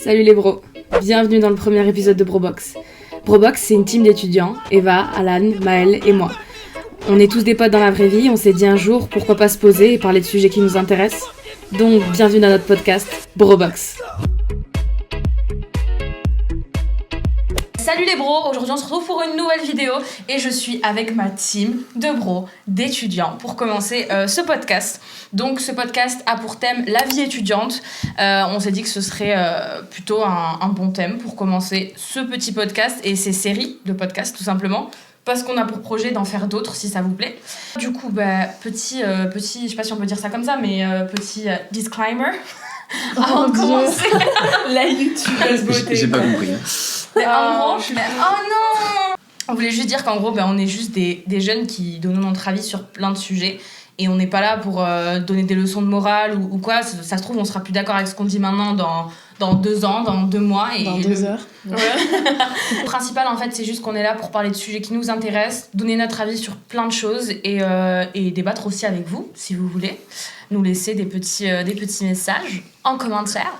Salut les bros, bienvenue dans le premier épisode de Brobox. Brobox, c'est une team d'étudiants, Eva, Alan, Maël et moi. On est tous des potes dans la vraie vie, on s'est dit un jour pourquoi pas se poser et parler de sujets qui nous intéressent. Donc bienvenue dans notre podcast, Brobox. Salut les bros, aujourd'hui on se retrouve pour une nouvelle vidéo et je suis avec ma team de bros, d'étudiants pour commencer ce podcast. Donc ce podcast a pour thème la vie étudiante. On s'est dit que ce serait plutôt un bon thème pour commencer ce petit podcast et ces séries de podcasts tout simplement. Parce qu'on a pour projet d'en faire d'autres si ça vous plaît. Du coup, petit, je sais pas si on peut dire ça comme ça, mais petit disclaimer. Avant de commencer, la YouTubeuse beauté. J'ai pas compris. Mais en gros, oh non! On voulait juste dire qu'en gros, on est juste des jeunes qui donnent notre avis sur plein de sujets. Et on n'est pas là pour donner des leçons de morale ou quoi. Ça se trouve, on sera plus d'accord avec ce qu'on dit maintenant dans 2 ans, dans 2 mois. Et dans 2 heures. Ouais. Le principal, en fait, c'est juste qu'on est là pour parler de sujets qui nous intéressent, donner notre avis sur plein de choses et débattre aussi avec vous, si vous voulez. Nous laisser des petits messages en commentaire.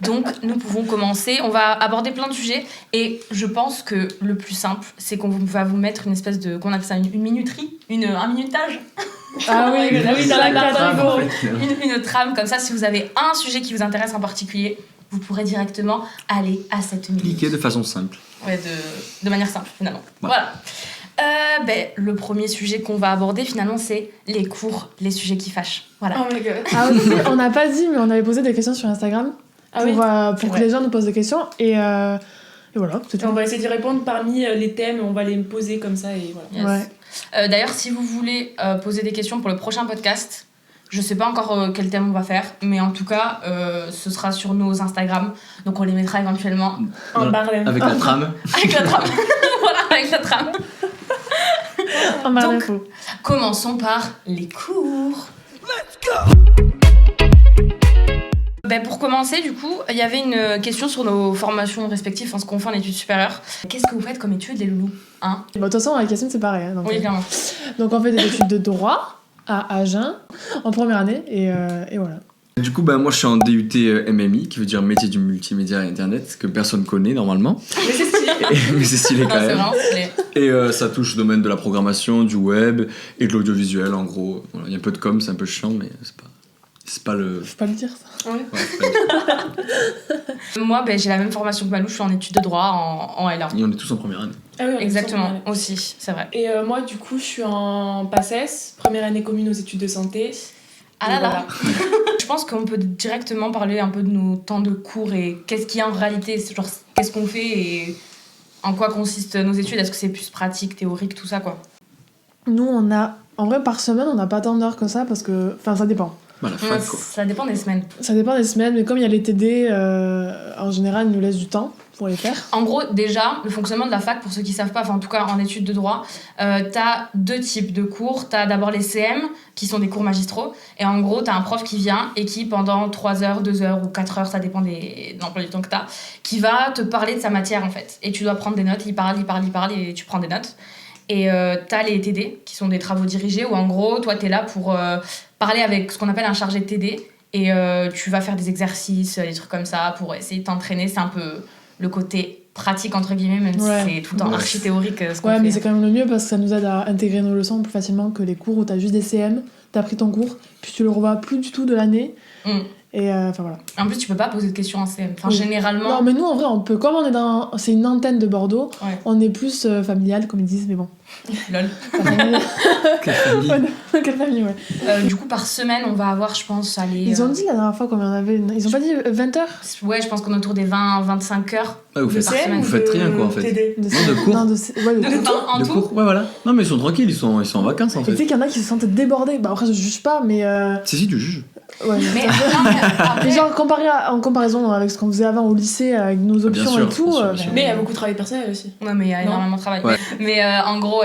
Donc, nous pouvons commencer. On va aborder plein de sujets. Et je pense que le plus simple, c'est qu'on va vous mettre une espèce de... Qu'on appelle ça une minuterie, un minutage. Ah oui, dans la catégorie. Une trame, comme ça, si vous avez un sujet qui vous intéresse en particulier, vous pourrez directement aller à cette minute. Cliquer de façon simple. Ouais, de manière simple, finalement. Ouais. Voilà. Le premier sujet qu'on va aborder, finalement, c'est les cours, les sujets qui fâchent. Voilà. Oh my god. Ah oui, on n'a pas dit, mais on avait posé des questions sur Instagram pour que les gens nous posent des questions. Et voilà, c'est tout. On va essayer d'y répondre parmi les thèmes, on va les poser comme ça et voilà. Yes. Ouais. D'ailleurs, si vous voulez poser des questions pour le prochain podcast, je sais pas encore quel thème on va faire, mais en tout cas, ce sera sur nos Instagram, donc on les mettra éventuellement en barème. Avec la trame. Avec la trame. Voilà, avec la trame. Donc, commençons par les cours. Let's go! Pour commencer, du coup, il y avait une question sur nos formations respectives, ce qu'on fait en études supérieures. Qu'est-ce que vous faites comme études, les loulous, hein? De toute façon, la question, c'est pareil. Hein, oui, clairement. Donc, on fait des études de droit à Agen, en première année, et voilà. Du coup, moi je suis en DUT MMI, qui veut dire métier du multimédia et internet, que personne connaît normalement. Mais c'est stylé. Mais c'est stylé quand même. C'est vraiment stylé. Et ça touche au domaine de la programmation, du web et de l'audiovisuel en gros. Voilà, il y a un peu de com, c'est un peu chiant, mais c'est pas le... Faut pas le dire ça. Ouais. Faut pas le dire. Moi, j'ai la même formation que Malou, je suis en études de droit en L1. Et on est tous en première année. Ah oui, exactement, aussi, c'est vrai. Et moi, du coup, je suis en PACES, première année commune aux études de santé. Ah là là. Je pense qu'on peut directement parler un peu de nos temps de cours et qu'est-ce qu'il y a en réalité, genre qu'est-ce qu'on fait et en quoi consistent nos études. Est-ce que c'est plus pratique, théorique, tout ça quoi? Nous, en vrai, par semaine, on n'a pas tant d'heures que ça parce que... Enfin, ça dépend. Voilà, fac, quoi. Ça dépend des semaines. Ça dépend des semaines, mais comme il y a les TD, en général, ils nous laissent du temps pour les faire. En gros, déjà, le fonctionnement de la fac, pour ceux qui savent pas, en tout cas en études de droit, t'as 2 types de cours. T'as d'abord les CM, qui sont des cours magistraux, et en gros, t'as un prof qui vient et qui, pendant 3 heures, 2 heures ou 4 heures, ça dépend de l'emploi du temps que t'as, qui va te parler de sa matière, en fait. Et tu dois prendre des notes, il parle, et tu prends des notes. Et t'as les TD, qui sont des travaux dirigés, où en gros, toi, t'es là pour parler avec ce qu'on appelle un chargé de TD, et tu vas faire des exercices, des trucs comme ça, pour essayer de t'entraîner. C'est un peu le côté pratique, entre guillemets, même si c'est tout le temps archi-théorique. Ce qu'on fait. Mais c'est quand même le mieux, parce que ça nous aide à intégrer nos leçons plus facilement que les cours où t'as juste des CM, t'as pris ton cours, puis tu le revois plus du tout de l'année. Et voilà. En plus, tu peux pas poser de questions en CM. Généralement... Non, mais nous, en vrai, on peut. Comme on est c'est une antenne de Bordeaux, on est plus familial, comme ils disent, mais bon. Lol. Quelle famille. Quelle famille, ouais. Du coup, par semaine, on va avoir, je pense, Ils ont dit la dernière fois combien on avait... Ils ont pas dit 20 heures? Ouais, je pense qu'on est autour des 20-25 heures. Ah, vous faites rien, quoi, en fait. TD. De cours. Non, de cours, ouais, voilà. Non, mais ils sont tranquilles, ils sont en vacances, en fait. Tu sais qu'il y en a qui se sentent débordés. Après, je juge pas, mais... Si, tu juges. Ouais, mais après... genre en comparaison avec ce qu'on faisait avant au lycée, avec nos options sûr, et tout. bien sûr. Mais il y a beaucoup de travail personnel aussi. Ouais, mais il y a énormément de travail. Ouais. Mais en gros,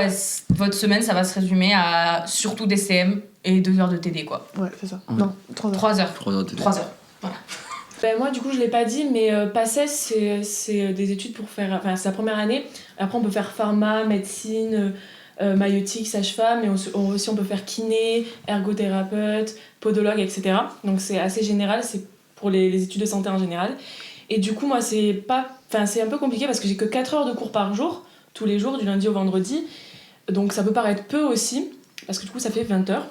votre semaine, ça va se résumer à surtout des CM et 2 heures de TD, quoi. Ouais, c'est ça. Ouais. Non, 3 heures. 3 heures. 3 heures de TD. 3 heures. Voilà. Moi, du coup, je l'ai pas dit, mais PACES, c'est des études pour faire... Enfin, c'est la première année. Après, on peut faire pharma, médecine... maïeutique, sage-femme, mais aussi on peut faire kiné, ergothérapeute, podologue, etc. Donc c'est assez général, c'est pour les études de santé en général. Et du coup, moi, c'est un peu compliqué parce que j'ai que 4 heures de cours par jour, tous les jours, du lundi au vendredi. Donc ça peut paraître peu aussi, parce que du coup, ça fait 20 heures.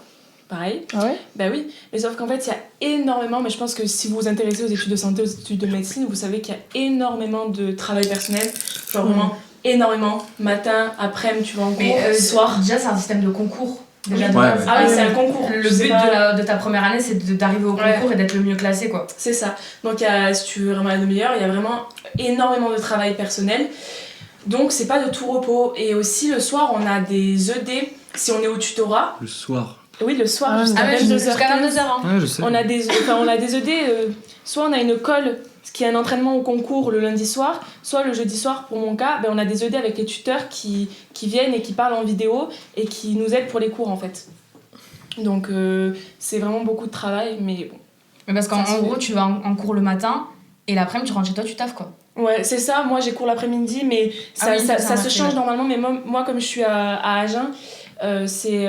Pareil. Ah ouais? Bah oui, mais sauf qu'en fait, il y a énormément, mais je pense que si vous vous intéressez aux études de santé, aux études de médecine, vous savez qu'il y a énormément de travail personnel, genre vraiment énormément, matin, après-midi, tu vas en cours, soir. Déjà, c'est un système de concours. Déjà, Ah oui, c'est un concours. Le but de ta première année, c'est d'arriver au concours et d'être le mieux classé, quoi. C'est ça. Donc, si tu veux vraiment être le meilleur, il y a vraiment énormément de travail personnel. Donc, c'est pas de tout repos. Et aussi, le soir, on a des ED si on est au tutorat. Le soir. Oui, le soir, jusqu'à 22h. Hein. Ouais, je sais. On a des ED, soit on a une colle, ce qui est un entraînement au concours le lundi soir, soit le jeudi soir, pour mon cas, on a des ED avec les tuteurs qui viennent et qui parlent en vidéo et qui nous aident pour les cours, en fait. Donc, c'est vraiment beaucoup de travail, mais bon. Mais parce qu'en gros, tu vas en cours le matin et l'après-midi, tu rentres chez toi, tu taffes, quoi. Ouais, c'est ça. Moi, j'ai cours l'après-midi, mais ça se change normalement. Mais moi, comme je suis à Agen, c'est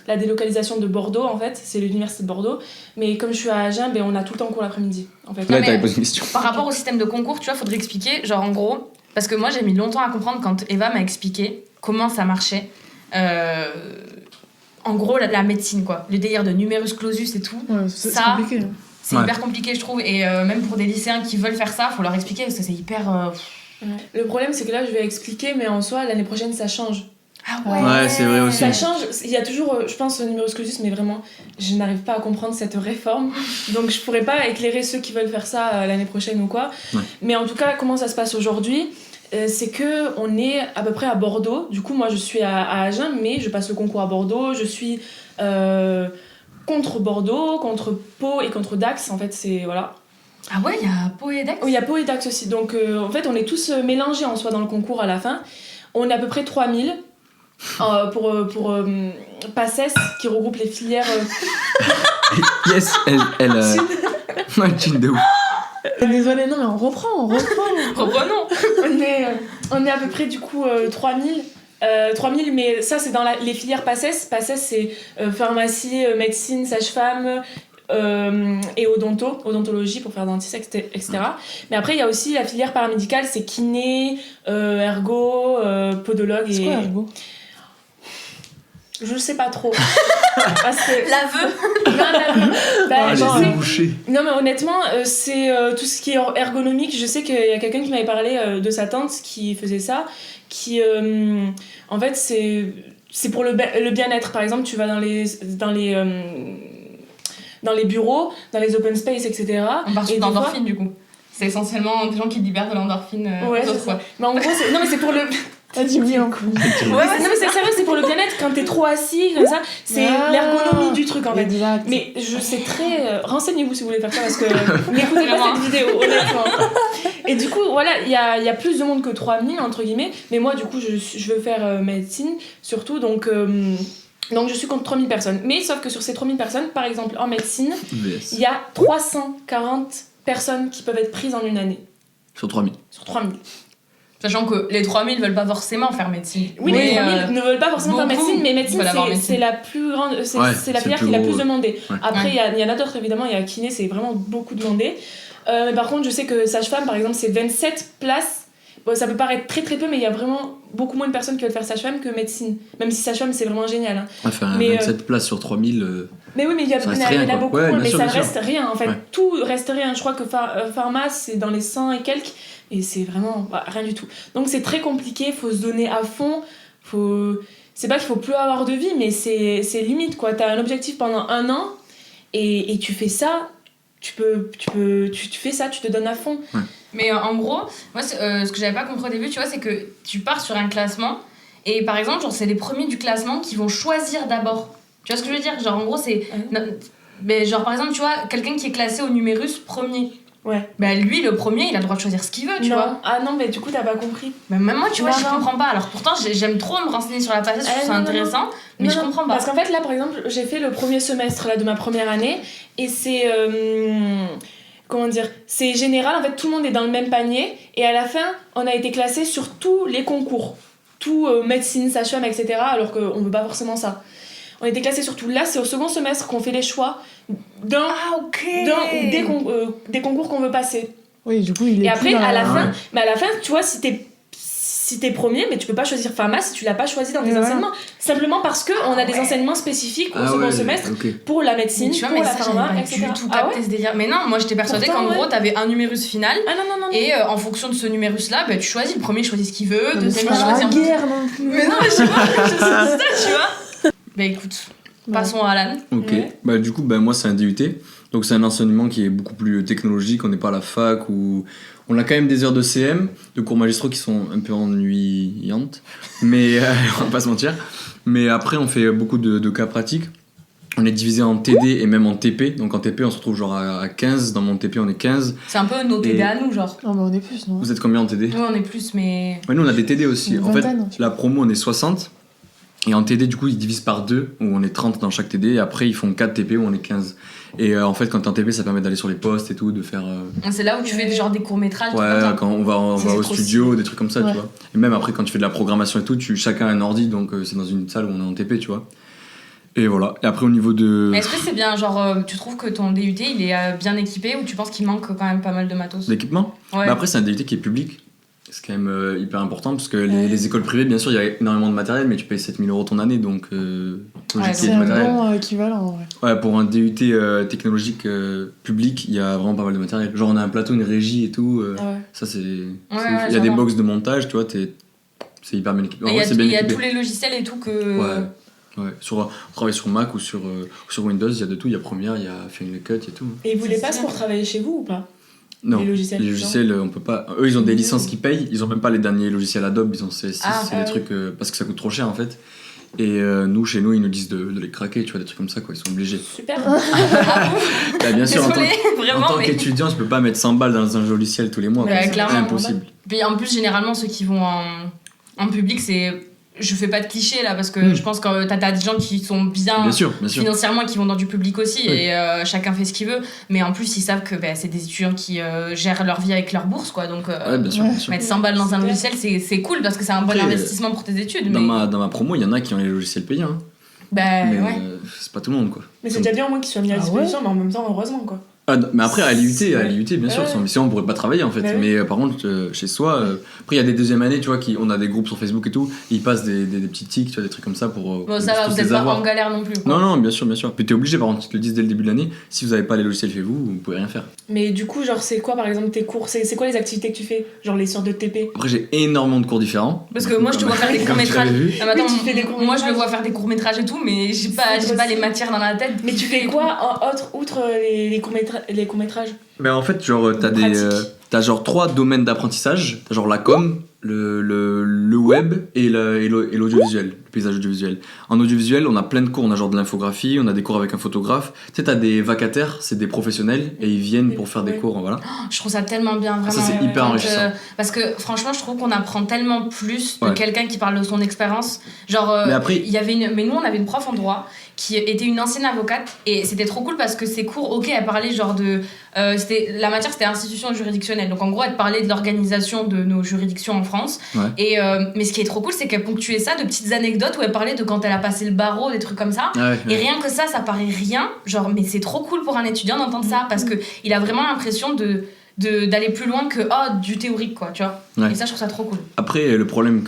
la délocalisation de Bordeaux, en fait. C'est l'université de Bordeaux. Mais comme je suis à Agen, on a tout le temps cours l'après-midi, en fait. Là, t'avais posé une question. Par rapport au système de concours, tu vois, faudrait expliquer, genre en gros, parce que moi, j'ai mis longtemps à comprendre quand Eva m'a expliqué comment ça marchait. En gros, la médecine, quoi. Le délire de numerus clausus et tout. Ouais, c'est compliqué. Hein. C'est hyper compliqué, je trouve. Et même pour des lycéens qui veulent faire ça, faut leur expliquer parce que c'est hyper... Le problème, c'est que là, je vais expliquer, mais en soi, l'année prochaine, ça change. Ah ouais, c'est vrai aussi. Ça change. Il y a toujours, je pense, le numerus clausus, mais vraiment, je n'arrive pas à comprendre cette réforme. Donc, je pourrais pas éclairer ceux qui veulent faire ça l'année prochaine ou quoi. Ouais. Mais en tout cas, comment ça se passe aujourd'hui ? C'est que on est à peu près à Bordeaux. Du coup, moi, je suis à Agen, mais je passe le concours à Bordeaux. Je suis contre Bordeaux, contre Pau et contre Dax. En fait, c'est... Voilà. Ah ouais, il y a Pau et Dax ? Oui, il y a Pau et Dax aussi. Donc, en fait, on est tous mélangés en soi dans le concours à la fin. On est à peu près 3000 pour PACES, qui regroupe les filières... Yes, elle Jean de ouf. Désolée, non, mais on reprend. Reprenons. On est à peu près, du coup, 3000. 3000, mais ça, c'est dans les filières PACES. PACES, c'est pharmacie, médecine, sage-femme... et odontologie pour faire dentiste, etc. Mais après il y a aussi la filière paramédicale, c'est kiné, ergo, podologue. C'est quoi ergo ? Je sais pas trop. Parce que... L'aveu. Non mais honnêtement, c'est tout ce qui est ergonomique. Je sais qu'il y a quelqu'un qui m'avait parlé de sa tante qui faisait ça, qui en fait c'est pour le bien-être. Par exemple, tu vas dans les bureaux, dans les open space, etc. On part sur l'endorphine, du coup. C'est essentiellement des gens qui libèrent de l'endorphine aux autres fois. Mais en gros, c'est pour le... T'as dit oui en coup. Non mais c'est sérieux, c'est pour le bien-être. Quand t'es trop assis, comme ça, c'est l'ergonomie du truc, en fait. Exact. Mais je sais très... renseignez-vous si vous voulez faire ça, parce que n'écoutez pas cette vidéo, honnêtement. Et du coup, voilà, il y a plus de monde que 3000, entre guillemets. Mais moi, du coup, je veux faire médecine, surtout, donc je suis contre 3000 personnes. Mais sauf que sur ces 3000 personnes, par exemple, en médecine, il y a 340 personnes qui peuvent être prises en une année. Sur 3000. Sur 3000. Sachant que les 3000 veulent pas forcément faire médecine. Oui, les 3000 ne veulent pas forcément faire médecine, mais médecine, c'est la plus grande... C'est la filière qui est la plus demandée. Ouais. Après, il y en a d'autres, évidemment. Il y a kiné, c'est vraiment beaucoup demandé. Mais par contre, je sais que sage-femme, par exemple, c'est 27 places. Bon, ça peut paraître très très peu, mais il y a vraiment beaucoup moins de personnes qui veulent faire sage-femme que médecine. Même si sage-femme, c'est vraiment génial. Hein. Enfin, 27 places sur 3000... Mais oui, mais il y en a beaucoup, mais sûr, ça reste rien, en fait. Ouais. Tout reste rien. Je crois que pharma, c'est dans les 100 et quelques, et c'est vraiment rien du tout. Donc c'est très compliqué, il faut se donner à fond. C'est pas qu'il faut plus avoir de vie, mais c'est limite, quoi. T'as un objectif pendant 1 an, et tu fais ça... Tu fais ça, tu te donnes à fond. Ouais. Mais en gros, moi, ce que j'avais pas compris au début, tu vois, c'est que tu pars sur un classement et par exemple, genre, c'est les premiers du classement qui vont choisir d'abord. Tu vois ce que je veux dire ? Genre, en gros, c'est... Mais genre, par exemple, tu vois, quelqu'un qui est classé au numérus premier. Ouais. Bah, lui, le premier, il a le droit de choisir ce qu'il veut, tu vois. Ah non, mais du coup, t'as pas compris. Mais même moi, tu vois, je comprends pas. Alors pourtant, j'aime trop me renseigner sur la PACES, je trouve ça intéressant, mais je comprends pas. Parce qu'en fait, là, par exemple, j'ai fait le premier semestre là, de ma première année, et c'est... comment dire, c'est général, en fait tout le monde est dans le même panier et à la fin on a été classé sur tous les concours, tout médecine, sage-femme, etc. alors qu'on veut pas forcément ça. On a été classé sur tout. Là c'est au second semestre qu'on fait les choix des concours qu'on veut passer. Oui, du coup, il est Et après, plus dans à la fin, Ouais. mais à la fin, tu vois, si t'es premier, mais tu peux pas choisir pharma si tu l'as pas choisi dans tes Ouais. enseignements. Simplement parce qu'on a des Ouais. enseignements spécifiques au Ah second ouais, semestre ok. pour la médecine, Mais tu vois, pour mais la ça, pharma, j'avais etc. pas du tout Ah capté ouais. ce délire. Mais non, moi j'étais persuadée Pourtant, qu'en ouais. gros, t'avais un numérus final. Ah non. Et en fonction de ce numérus-là, bah, tu choisis. Le premier, il choisit ce qu'il veut. Non, mais Deuxième, c'est il pas choisit la un peu. guerre non plus. Mais non, mais je sais pas, je sais ça, tu vois. Bah écoute, passons à Alan. Ok, Ouais. bah du coup, moi c'est un DUT, donc c'est un enseignement qui est beaucoup plus technologique, on n'est pas à la fac, où on a quand même des heures de CM, de cours magistraux qui sont un peu ennuyantes, mais on va pas se mentir. Mais après, on fait beaucoup de cas pratiques. On est divisé en TD et même en TP, donc en TP on se retrouve genre à 15, dans mon TP on est 15. C'est un peu nos TD à nous, genre. Non, mais on est plus, non? Vous êtes combien en TD? Oui, on est plus, mais. Ouais, nous on a des TD aussi. Une En fait, vingtaine, la promo on est 60. Et en TD, du coup, ils divisent par 2, où on est 30 dans chaque TD, et après, ils font 4 TP, où on est 15. Et en fait, quand t'es en TP, ça permet d'aller sur les postes et tout, de faire... C'est là où tu fais genre des courts-métrages. ouais, comme ça. quand on va C'est au trop studio, des trucs comme ça, Ouais. tu vois. Et même après, quand tu fais de la programmation et tout, chacun a un ordi, donc c'est dans une salle où on est en TP, tu vois. Et voilà. Et après, au niveau de... Mais est-ce que c'est bien, genre, tu trouves que ton DUT, il est bien équipé ou tu penses qu'il manque quand même pas mal de matos? L'équipement Ouais. Bah après, c'est un DUT qui est public. C'est quand même hyper important, parce que les écoles privées, bien sûr, il y a énormément de matériel, mais tu payes 7 000 € ton année, donc... Ouais, C'est du un matériel. bon équivalent, en vrai. Ouais, pour un DUT technologique public, il y a vraiment pas mal de matériel. Genre, on a un plateau, une régie et tout. Ah ouais. Ça, c'est. Ouais, ouf. ouais, il y a des j'entends. box de montage, tu vois, c'est hyper bien équipé. En Et il y vrai, a, c'est bien il y a équipé. tous les logiciels et tout que. Ouais. Ouais. On travaille sur Mac ou sur Windows, il y a de tout. Il y a Premiere, il y a Final Cut, il y a tout. Et ils voulaient C'est pas ça. pour travailler chez vous ou pas? Non, Les logiciels, les logiciels, on peut pas. Eux, ils ont des licences qui payent. Ils ont même pas les derniers logiciels Adobe. Ils ont CS6, Ah, c'est ah des oui. trucs parce que ça coûte trop cher en fait. Et nous, chez nous, ils nous disent de les craquer, tu vois, des trucs comme ça, quoi. Ils sont obligés. Super. Bah, bien sûr, Désolée, en vraiment. tant mais... qu'étudiant, tu peux pas mettre 100 balles dans un logiciel tous les mois. Ouais, quoi. C'est clairement. impossible. Puis en plus, généralement, ceux qui vont en public, c'est. Je fais pas de clichés là parce que Mm. je pense que t'as des gens qui sont Bien sûr, bien sûr. financièrement qui vont dans du public aussi Oui. et chacun fait ce qu'il veut, mais en plus ils savent que c'est des étudiants qui gèrent leur vie avec leur bourse, quoi, donc Ouais, bien sûr, Ouais. bien sûr. mettre 100 balles dans un Super. logiciel c'est cool parce que c'est un bon Après, investissement pour tes études, Dans mais ma promo, il y en a qui ont les logiciels payants. Hein. bah Mais ouais. c'est pas tout le monde, quoi. Mais c'est déjà bien au moins qu'ils soient mis à Ah disposition, mais en même temps, heureusement quoi. Ah, mais après, à l'IUT, Ouais. bien sûr, Ouais. sinon on pourrait pas travailler en fait. Bah oui. Mais par contre, chez soi, après il y a des deuxièmes années, tu vois, on a des groupes sur Facebook et tout, ils passent des petits tics, tu vois, des trucs comme ça pour. Bon, ça va, tous vous les êtes pas avoir. en galère non plus, quoi. Non, non, bien sûr, bien sûr. Puis t'es obligé, par contre, ils te le disent dès le début de l'année, si vous avez pas les logiciels chez vous, vous pouvez rien faire. Mais du coup, genre, c'est quoi par exemple tes cours? C'est quoi les activités que tu fais? Genre les sortes de TP? Après, j'ai énormément de cours différents. Parce que moi je te vois faire des Comme tu courts-métrages. l'avais vu. Ah, mais attends, Oui, tu fais des moi je courts-métrages. le vois faire des courts-métrages et tout, mais j'ai pas C'est les possible. matières dans la tête. Mais tu fais quoi outre les courts-métrages? Mais en fait, genre, Pratique. t'as genre 3 domaines d'apprentissage. T'as genre la com, le web et l'audiovisuel, le paysage audiovisuel. En audiovisuel, on a plein de cours. On a genre de l'infographie, on a des cours avec un photographe. Tu sais, t'as des vacataires, c'est des professionnels et ils viennent pour faire des Ouais. cours. Voilà. Je trouve ça tellement bien, vraiment. Ça, c'est hyper Quand, enrichissant. parce que franchement, je trouve qu'on apprend tellement plus de Ouais. quelqu'un qui parle de son expérience. Genre, Mais après- il y avait mais nous, on avait une prof en droit qui était une ancienne avocate et c'était trop cool parce que ses cours, ok, elle parlait genre de. La matière, c'était institution juridictionnelle. Donc en gros, elle parlait de l'organisation de nos juridictions en France. Ouais. Et, mais ce qui est trop cool, c'est qu'elle ponctuait ça de petites anecdotes où elle parlait de quand elle a passé le barreau, des trucs comme ça. Ah ouais, Et ouais. rien que ça paraît rien, genre, mais c'est trop cool pour un étudiant d'entendre ça parce que il a vraiment l'impression d'aller plus loin que du théorique, quoi, tu vois. Ouais. Et ça, je trouve ça trop cool. Après, le problème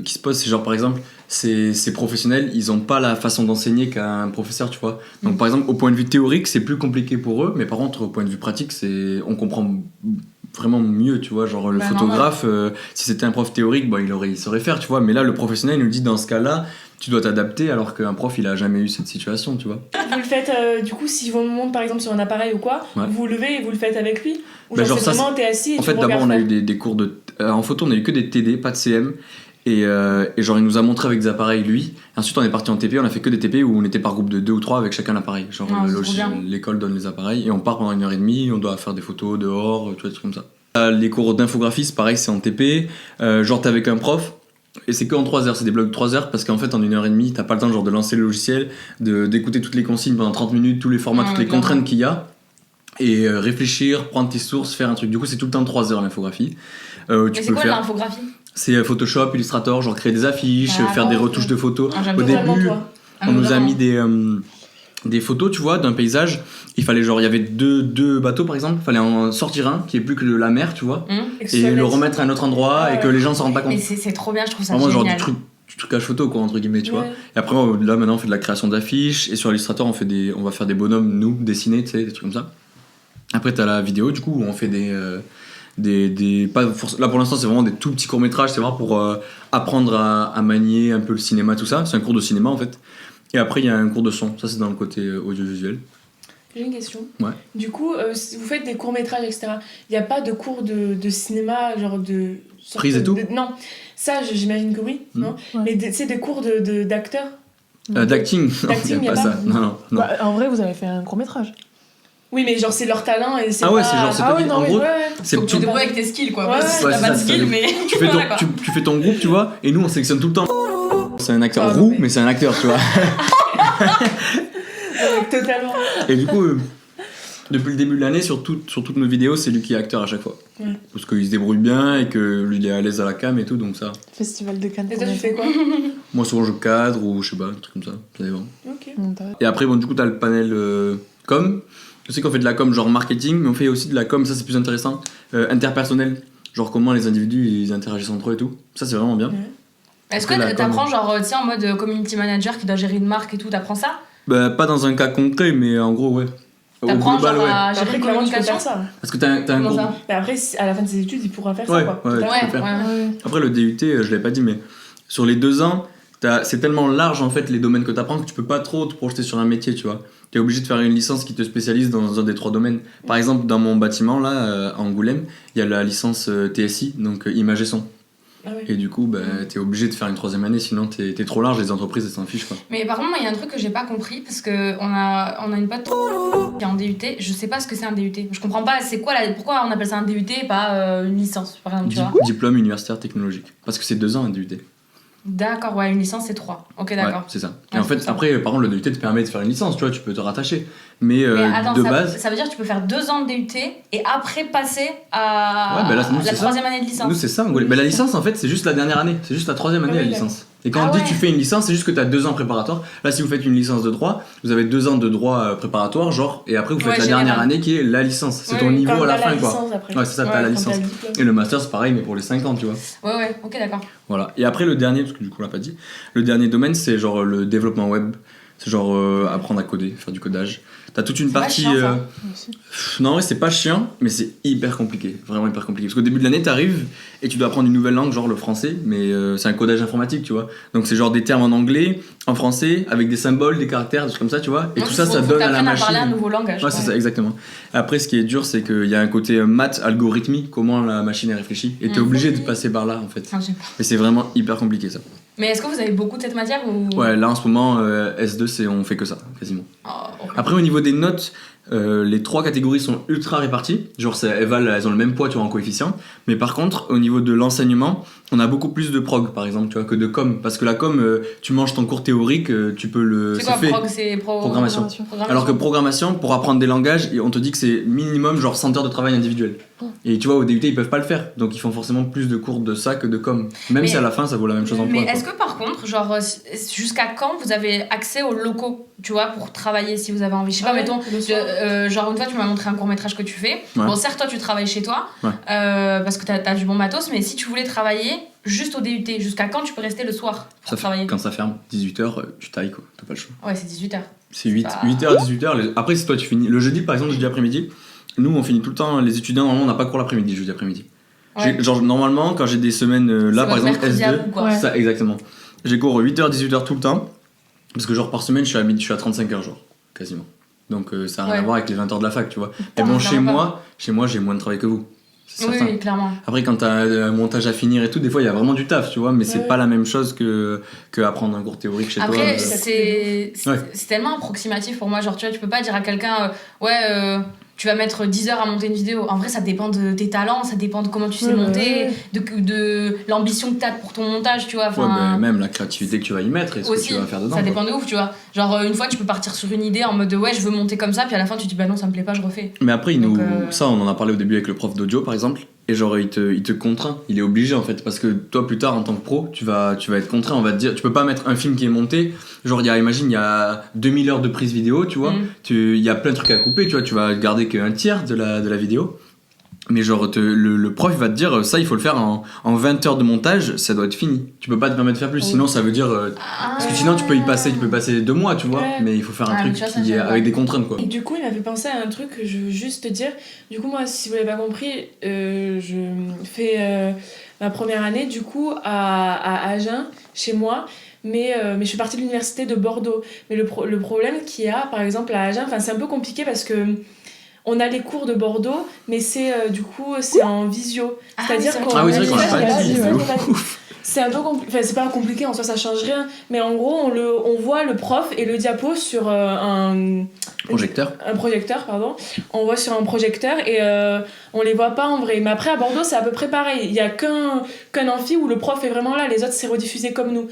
qui se pose, c'est genre par exemple, ces professionnels, ils ont pas la façon d'enseigner qu'un professeur, tu vois. Donc par exemple, au point de vue théorique, c'est plus compliqué pour eux, mais par contre, au point de vue pratique, on comprend vraiment mieux, tu vois. Genre le Bah, photographe, si c'était un prof théorique, bon, il saurait faire, tu vois. Mais là, le professionnel, il nous dit dans ce cas-là, tu dois t'adapter, alors qu'un prof, il a jamais eu cette situation, tu vois. Vous le faites, du coup, si vous monte par exemple sur un appareil ou quoi, Ouais. vous vous levez et vous le faites avec lui? Ou Bah, genre, genre c'est ça, vraiment t'es assis et En tu fait, le d'abord, regardes on a faire? eu des cours de. En photo, on a eu que des TD, pas de CM. Et genre, il nous a montré avec des appareils, lui. Et ensuite, on est parti en TP, on a fait que des TP où on était par groupe de 2 ou 3 avec chacun l'appareil. Genre, Ah, c'est trop bien. l'école donne les appareils et on part pendant 1h30, on doit faire des photos dehors, tu vois, des trucs comme ça. Les cours d'infographie, c'est pareil, c'est en TP. Genre, t'es avec un prof. Et c'est que en 3 heures, c'est des blocs de 3 heures parce qu'en fait en 1h30, t'as pas le temps genre, de lancer le logiciel, d'écouter toutes les consignes pendant 30 minutes, tous les formats, Ouais, toutes les clairement. contraintes qu'il y a, et réfléchir, prendre tes sources, faire un truc. Du coup, c'est tout le temps 3 heures l'infographie. Tu Mais c'est peux quoi faire. l'infographie? C'est Photoshop, Illustrator, genre créer des affiches, Ah, faire des ok. retouches de photos. Ah, j'aime Au bien. Totalement début, toi. Ah, on nous a vraiment. mis des photos, tu vois, d'un paysage. Il fallait il y avait deux bateaux par exemple, il fallait en sortir un qui est plus que de la mer, tu vois, et le remettre à un autre endroit et que les gens s'en rendent pas compte. Et c'est trop bien, je trouve ça vraiment génial. Genre du trucage photo quoi, entre guillemets, tu vois. Et après là maintenant on fait de la création d'affiches et sur Illustrator on va faire des bonhommes nous dessinés, tu sais, des trucs comme ça. Après t'as la vidéo du coup où on fait là pour l'instant c'est vraiment des tout petits courts-métrages, c'est vraiment pour apprendre à manier un peu le cinéma, tout ça. C'est un cours de cinéma en fait. Et après il y a un cours de son, ça c'est dans le côté audiovisuel. J'ai une question. Ouais. Du coup, si vous faites des courts-métrages, etc., il n'y a pas de cours de cinéma, genre de... Prise et tout non, ça j'imagine que oui, non mais c'est des cours d'acteurs d'acting, d'acting, il n'y a pas ça. Non. Bah, en vrai, vous avez fait un court-métrage. Oui, mais genre c'est leur talent et c'est ah ouais, pas... c'est genre, c'est toi qui... en gros, c'est faut que tu te débrouilles avec tes skills quoi. Ouais, t'as pas de skills, mais... tu fais ton groupe, tu vois, et nous on sélectionne tout le temps. C'est un acteur roux, mais c'est un acteur, tu vois. Totalement. Et du coup, depuis le début de l'année, sur toutes nos vidéos, c'est lui qui est acteur à chaque fois. Ouais. Parce qu'il se débrouille bien et que lui il est à l'aise à la cam et tout, donc ça. Festival de Cannes. Et toi, tu fais quoi? Moi, souvent je cadre ou je sais pas, un truc comme ça. Ça dépend. Ok. Et après, bon, du coup, t'as le panel com. Je sais qu'on fait de la com genre marketing, mais on fait aussi de la com, ça c'est plus intéressant, interpersonnel. Genre comment les individus ils interagissent entre eux et tout. Ça c'est vraiment bien. Ouais. Est-ce que t'apprends genre, tu sais, en mode community manager qui doit gérer une marque et tout, t'apprends ça? Bah, pas dans un cas concret, mais en gros, ouais. T'apprends genre à gérer une communication? Ça. Parce que t'as un gros... Mais après, à la fin de ses études, il pourra faire ouais, ça, quoi. Ouais. Après, le DUT, je l'avais pas dit, mais sur les 2 ans, c'est tellement large, en fait, les domaines que t'apprends que tu peux pas trop te projeter sur un métier, tu vois. T'es obligé de faire une licence qui te spécialise dans un des 3 domaines. Par exemple, dans mon bâtiment, là, à Angoulême, il y a la licence TSI, donc image et son. Ah oui. Et du coup, t'es obligé de faire une 3e année, sinon t'es trop large, les entreprises elles s'en fichent quoi. Mais par contre, moi il y a un truc que j'ai pas compris parce que on a une pote qui est en DUT, je sais pas ce que c'est un DUT. Je comprends pas, c'est quoi pourquoi on appelle ça un DUT et pas une licence par exemple, tu vois. Diplôme universitaire technologique. Parce que c'est 2 ans un DUT. D'accord, ouais, une licence c'est 3. Ok, d'accord. Ouais, c'est ça. Et en fait, après, par contre, le DUT te permet de faire une licence, tu vois, tu peux te rattacher. Mais attends, de base. Ça veut dire que tu peux faire 2 ans de DUT et après passer à là, nous, la 3e année de licence. Nous, c'est ça. La licence, en fait, c'est juste la dernière année. C'est juste la 3e année, la licence. Et quand on dit tu fais une licence, c'est juste que tu as 2 ans préparatoires. Là, si vous faites une licence de droit, vous avez 2 ans de droit préparatoire, genre, et après, vous faites la dernière année qui est la licence. C'est ton niveau à la fin, quoi. Ouais, c'est ça, t'as la licence. Et le master, c'est pareil, mais pour les 5 ans, tu vois. Ouais, ok, d'accord. Voilà. Et après, le dernier, parce que du coup, on l'a pas dit, le dernier domaine, c'est genre le développement web. C'est genre apprendre à coder, faire du codage. T'as toute une partie. Non, ouais, c'est pas chiant, mais c'est hyper compliqué. Vraiment hyper compliqué. Parce qu'au début de l'année, t'arrives et tu dois apprendre une nouvelle langue, genre le français, mais c'est un codage informatique, tu vois. Donc c'est genre des termes en anglais, en français, avec des symboles, des caractères, des trucs comme ça, tu vois. Et tout ça, ça donne à la machine. À parler un nouveau langage. Ouais, c'est ça, exactement. Après, ce qui est dur, c'est qu'il y a un côté maths, algorithmique, comment la machine est réfléchie. Et t'es obligé de passer par là, en fait. Et c'est vraiment hyper compliqué, ça. Mais est-ce que vous avez beaucoup de cette matière ou... Ouais, là en ce moment, S2, on fait que ça, quasiment. Après, au niveau des notes, les 3 catégories sont ultra réparties. Genre, elles ont le même poids, tu vois, en coefficient. Mais par contre, au niveau de l'enseignement, on a beaucoup plus de prog, par exemple, tu vois, que de com. Parce que la com, tu manges ton cours théorique, tu peux le... C'est quoi, prog? C'est programmation. Alors que programmation, pour apprendre des langages, on te dit que c'est minimum genre 100 heures de travail individuel. Et tu vois, au DUT, ils peuvent pas le faire. Donc, ils font forcément plus de cours de ça que de com. Même si à la fin, ça vaut la même chose en points. Mais est-ce que par contre, genre, jusqu'à quand vous avez accès aux locaux, tu vois, pour travailler si vous avez envie? Je sais pas, mettons, genre une fois, tu m'as montré un court-métrage que tu fais. Ouais. Bon, certes, toi, tu travailles chez toi, parce que t'as du bon matos, mais si tu voulais travailler juste au DUT, jusqu'à quand tu peux rester le soir pour travailler? Quand ça ferme, 18h, tu tailles, quoi. T'as pas le choix. Ouais, c'est 18h. C'est 8h, 18h. Après, si toi, tu finis... Le jeudi, par exemple, jeudi après-midi, nous, on finit tout le temps, les étudiants, normalement, on n'a pas cours l'après-midi, jeudi après-midi. Ouais. Genre, normalement, quand j'ai des semaines là, par exemple, S2, ça, exactement. J'ai cours 8h, 18h tout le temps, parce que, genre, par semaine, je suis à 35 heures, genre, quasiment. Donc, ça n'a rien à voir avec les 20 heures de la fac, tu vois. Et bon, chez moi, j'ai moins de travail que vous. Oui, clairement. Après, quand t'as un montage à finir et tout, des fois, il y a vraiment du taf, tu vois, mais c'est pas la même chose que apprendre un cours théorique chez toi. Après, c'est tellement approximatif pour moi. Genre, tu vois, tu peux pas dire à quelqu'un, tu vas mettre 10 heures à monter une vidéo. En vrai, ça dépend de tes talents, ça dépend de comment tu sais monter, de l'ambition que t'as pour ton montage, tu vois. Enfin, même la créativité que tu vas y mettre et ce que tu vas faire dedans. Ça dépend de ouf, tu vois. Genre, une fois, tu peux partir sur une idée en mode je veux monter comme ça, puis à la fin, tu dis bah non, ça me plaît pas, je refais. Mais après, ça, on en a parlé au début avec le prof d'audio, par exemple. et genre il te contraint, il est obligé en fait, parce que toi plus tard en tant que pro tu vas être contraint, on va te dire, tu peux pas mettre un film qui est monté, genre imagine il y a 2000 heures de prise vidéo, tu vois, il y a plein de trucs à couper, tu vois, tu vas garder qu'un tiers de la vidéo. Mais genre le prof va te dire ça il faut le faire en 20 heures de montage, ça doit être fini. Tu peux pas te permettre de faire plus, sinon ça veut dire parce que sinon tu peux passer 2 mois, tu vois, mais il faut faire un truc qui est avec des contraintes quoi. Et du coup il m'avait pensé à un truc que je veux juste te dire. Du coup moi si vous l'avez pas compris, je fais ma première année du coup à Agen chez moi. Mais je suis partie de l'université de Bordeaux. Mais le problème qu'il y a par exemple à Agen, c'est un peu compliqué parce que on a les cours de Bordeaux, mais c'est du coup c'est en visio. C'est-à-dire qu'on c'est un peu compliqué. Enfin, c'est pas compliqué en soi, ça change rien. Mais en gros, on voit le prof et le diapo sur un projecteur, pardon. On voit sur un projecteur et on les voit pas en vrai. Mais après à Bordeaux, c'est à peu près pareil. Il y a qu'un amphi où le prof est vraiment là. Les autres c'est rediffusé comme nous.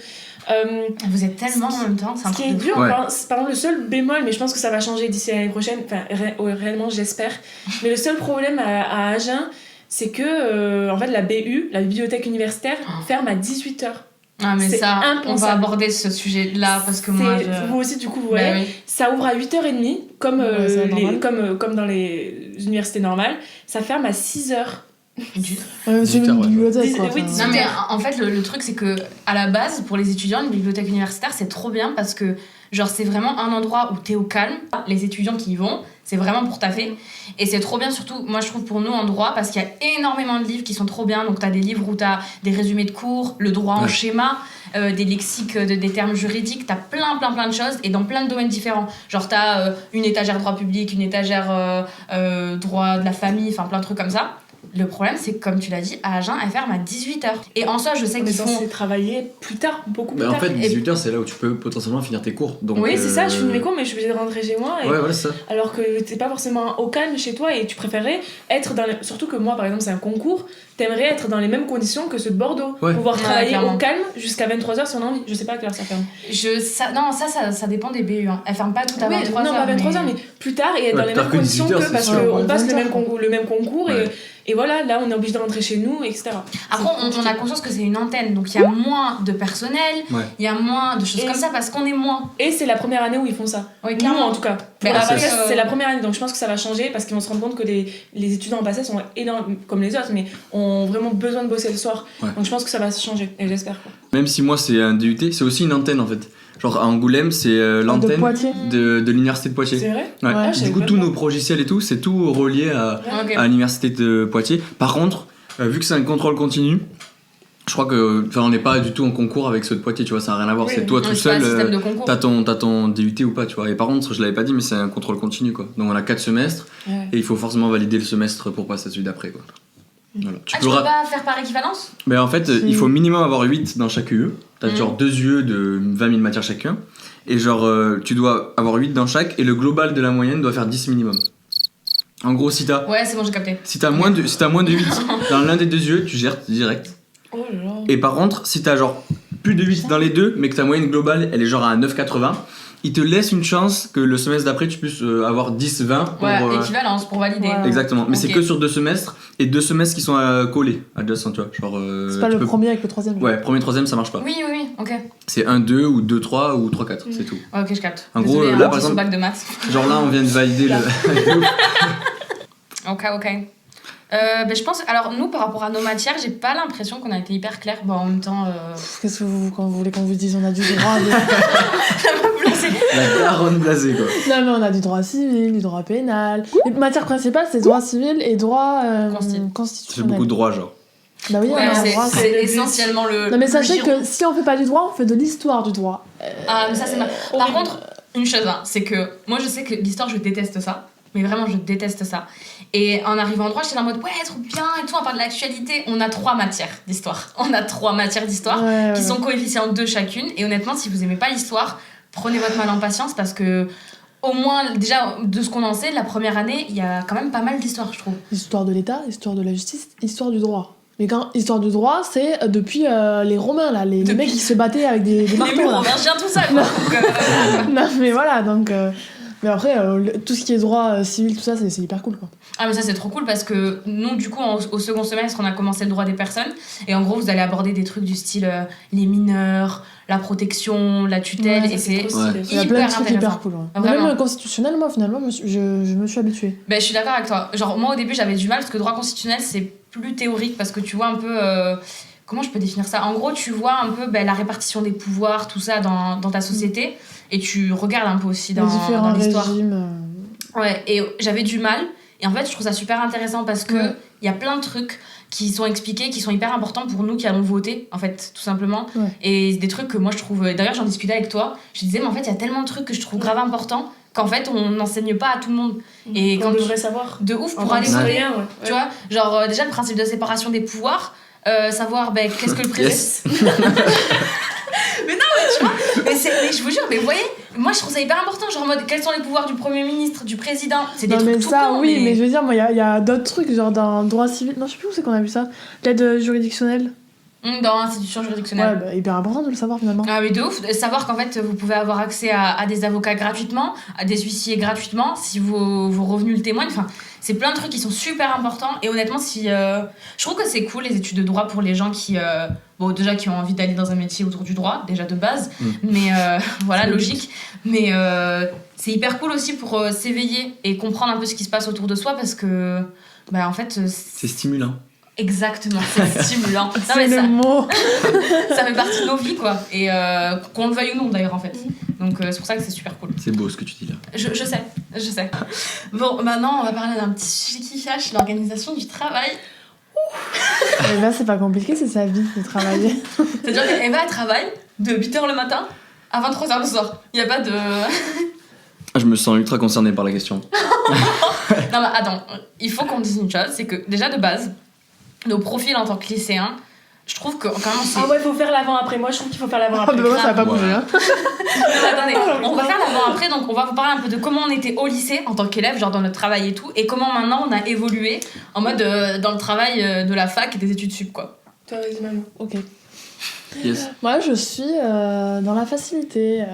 Vous êtes tellement en même temps, c'est un truc dur. C'est par exemple le seul bémol, mais je pense que ça va changer d'ici l'année prochaine. Enfin, réellement, j'espère. Mais le seul problème à Agen, c'est que en fait, la BU, la bibliothèque universitaire, ferme à 18h. Ah, mais c'est ça, impensable. On va aborder ce sujet-là parce que moi. Vous aussi, du coup, vous voyez, ça ouvre à 8h30, comme dans les universités normales. Ça ferme à 6h. C'est une bibliothèque quoi. Non mais en fait le truc c'est que à la base pour les étudiants une bibliothèque universitaire c'est trop bien parce que genre c'est vraiment un endroit où t'es au calme, les étudiants qui y vont c'est vraiment pour taffer et c'est trop bien surtout moi je trouve pour nous en droit parce qu'il y a énormément de livres qui sont trop bien, donc t'as des livres où t'as des résumés de cours, le droit en schéma, des lexiques des termes juridiques, t'as plein de choses et dans plein de domaines différents, genre t'as une étagère droit public, une étagère droit de la famille, enfin plein de trucs comme ça. Le problème, c'est que, comme tu l'as dit, à Agen, elle ferme à 18h. Et en soi, je sais qu'ils font... travailler plus tard, beaucoup plus tard. En fait, 18h, c'est là où tu peux potentiellement finir tes cours. Donc, oui, c'est ça, je finis mes cours, mais je suis obligée de rentrer chez moi. Ouais, c'est ça. Alors que t'es pas forcément au calme chez toi et tu préférais être dans... Surtout que moi, par exemple, c'est un concours, t'aimerais être dans les mêmes conditions que ceux de Bordeaux. Pouvoir travailler au calme jusqu'à 23h si on a envie. Je sais pas à quelle heure ça ferme. Ça dépend des BU. Hein. Elles ferment pas tout à 23h. Non, pas 23h, mais plus tard et être dans les mêmes conditions que parce qu'on passe le même concours et voilà, là on est obligé de rentrer chez nous, etc. Après, on a conscience que c'est une antenne, donc il y a moins de personnel, il y a moins de choses comme ça parce qu'on est moins. Et c'est la première année où ils font ça. Oui, nous en tout cas. C'est la première année, donc je pense que ça va changer parce qu'ils vont se rendre compte que les étudiants en passé sont énormes, comme les autres, mais ont vraiment besoin de bosser le soir. Donc je pense que ça va changer, et j'espère. Même si moi c'est un DUT, c'est aussi une antenne en fait. Genre à Angoulême, c'est l'antenne de l'université de Poitiers. C'est vrai ? Ouais. Du coup, tous nos progiciels et tout, c'est tout relié à l'université de Poitiers. Par contre, vu que c'est un contrôle continu, je crois que on n'est pas du tout en concours avec ceux de Poitiers, tu vois, ça n'a rien à voir. C'est toi tout seul, t'as ton DUT ou pas, tu vois. Et par contre, je l'avais pas dit, mais c'est un contrôle continu, quoi. Donc on a 4 semestres et il faut forcément valider le semestre pour passer à celui d'après, quoi. Voilà. Tu peux pas faire par équivalence ? En fait, il faut minimum avoir 8 dans chaque UE. T'as genre 2 UE de 20 000 matières chacun. Et genre, tu dois avoir 8 dans chaque. Et le global de la moyenne doit faire 10 minimum. En gros, si t'as... Ouais, c'est bon, j'ai capté. Si t'as moins de 8 dans l'un des 2 UE, tu gères direct. Oh là là. Et par contre, si t'as genre plus de 8 dans les deux, mais que ta moyenne globale, elle est genre à 9,80, il te laisse une chance que le semestre d'après tu puisses avoir 10-20 pour, équivalence pour valider. Exactement, mais c'est que sur 2 semestres et 2 semestres qui sont collés adjacents, tu vois. Genre, c'est pas le premier avec le troisième. Ouais, premier, troisième ça marche pas. Oui, ok. C'est 1-2 ou 2-3 ou 3-4, c'est tout. Ok, je capte. En gros, là par exemple, bac de maths. Genre là on vient de valider le. Ok. Je pense, alors nous par rapport à nos matières, j'ai pas l'impression qu'on a été hyper clair. Bon, en même temps. Qu'est-ce que vous voulez qu'on vous dise ? On a du droit. La daronne blasée quoi. Non mais on a du droit civil, du droit pénal. Les matières principales c'est droit civil et droit constitutionnel. C'est beaucoup de droit genre. Bah oui, c'est essentiellement le. Non mais sachez que si on fait pas du droit, on fait de l'histoire du droit. Ah mais ça c'est mal. Par contre, une chose, c'est que moi je sais que l'histoire je déteste ça. Mais vraiment, je déteste ça. Et en arrivant en droit, j'étais en mode ouais, trop bien et tout, on parle de l'actualité. On a 3 matières d'histoire. Qui sont coefficients 2 chacune. Et honnêtement, si vous aimez pas l'histoire, prenez votre mal en patience parce que, au moins, déjà, de ce qu'on en sait, la première année, il y a quand même pas mal d'histoire, je trouve. Histoire de l'État, histoire de la justice, histoire du droit. Mais quand histoire du droit, c'est depuis les Romains, là, les mecs qui se battaient avec des marteaux. Les Mérovingiens, tout ça, quoi. Non, mais voilà, donc. Mais après, tout ce qui est droit civil, tout ça, c'est hyper cool, quoi. Ah, mais ça, c'est trop cool parce que nous, du coup, au second semestre, on a commencé le droit des personnes. Et en gros, vous allez aborder des trucs du style les mineurs, la protection, la tutelle. Ouais, et c'est Il y a plein de trucs intéressant. hyper cool. Ah, même vraiment. constitutionnel, moi, finalement, je me suis habituée. Ben, je suis d'accord avec toi. Genre, moi, au début, j'avais du mal parce que droit constitutionnel, c'est plus théorique parce que tu vois un peu. Comment je peux définir ça ? En gros, tu vois un peu la répartition des pouvoirs, tout ça dans ta société. Et tu regardes un peu aussi dans les différents l'histoire. régimes. Ouais, et j'avais du mal. Et en fait, je trouve ça super intéressant parce que Ouais. il y a plein de trucs qui sont expliqués, qui sont hyper importants pour nous qui allons voter, en fait, tout simplement. Ouais. Et des trucs que moi, je trouve... D'ailleurs, j'en discutais avec toi. Je disais, mais en fait, il y a tellement de trucs que je trouve grave importants qu'en fait, on n'enseigne pas à tout le monde. Et Qu'on quand devrait savoir. de ouf En pour tant aller que voter. citoyen, ouais. Tu vois, genre, déjà, le principe de séparation des pouvoirs, savoir qu'est-ce que le président... Yes. Mais non, mais tu vois, mais je vous jure, mais vous voyez, moi je trouve ça hyper important, genre en mode quels sont les pouvoirs du Premier ministre, du président, c'est des Non, trucs mais tout ça, cons, oui, mais je veux dire, moi, il y a d'autres trucs, genre dans droit civil. Non, je sais plus où c'est qu'on a vu ça. L'aide juridictionnelle. Dans l'institution juridictionnelle. Ouais, bah, hyper important de le savoir, finalement. Ah mais de ouf, savoir qu'en fait vous pouvez avoir accès à des avocats gratuitement, à des huissiers gratuitement, si vos revenus le témoignent, enfin c'est plein de trucs qui sont super importants et honnêtement si je trouve que c'est cool les études de droit pour les gens qui bon déjà qui ont envie d'aller dans un métier autour du droit déjà de base, mais voilà logique, mais c'est hyper cool aussi pour s'éveiller et comprendre un peu ce qui se passe autour de soi parce que bah en fait C'est stimulant. exactement, c'est stimulant. Non, mais C'est ça, le mot. ça fait partie de nos vies, quoi. Et qu'on le veuille ou non, d'ailleurs, en fait. Donc, c'est pour ça que c'est super cool. C'est beau ce que tu dis là. Je sais. Bon, maintenant, on va parler d'un petit sujet qui fâche, l'organisation du travail. Et là, c'est pas compliqué, c'est sa vie de travailler. C'est-à-dire qu'Eva, elle travaille de 8h le matin à 23h le soir. Il n'y a pas de... Je me sens ultra concerné par la question. Non, mais attends, il faut qu'on dise une chose, c'est que, déjà, de base, nos profils en tant que lycéens, je trouve que, quand même, c'est... Ah ouais, faut faire l'avant-après. Moi, je trouve qu'il faut faire Ah, l'avant-après. bah, moi, ça va pas Ouais. bouger, hein. Non, attendez, on va faire l'avant-après, donc on va vous parler un peu de comment on était au lycée en tant qu'élève, genre dans notre travail et tout, et comment maintenant on a évolué en mode dans le travail de la fac et des études sup, quoi. Toi, vas-y, maman. Ok. Yes. Moi, je suis dans la facilité.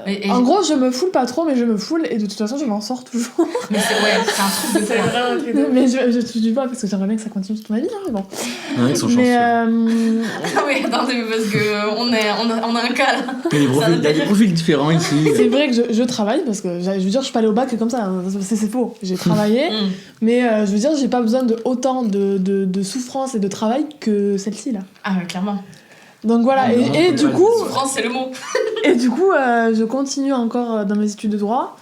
Et- En gros, je me foule pas trop, mais je me foule et de toute façon, je m'en sors toujours. Mais c'est un truc de C'est fou. vraiment un truc de... mais je te dis pas parce que j'aimerais bien que ça continue toute ma vie, hein, mais bon. Ouais, ils sont Mais chanceux. Ah oui, attendez, parce que on a un cas là. Il y a des profils différents ici. c'est vrai que je travaille parce que je veux dire, je suis pas allée au bac comme ça, hein, c'est faux. J'ai travaillé, mais je veux dire, j'ai pas besoin de autant de souffrance et de travail que celle-ci là. Ah, clairement. Donc voilà, Ah, non, et du coup, Souffrance, c'est le mot. et du coup, je continue encore dans mes études de droit.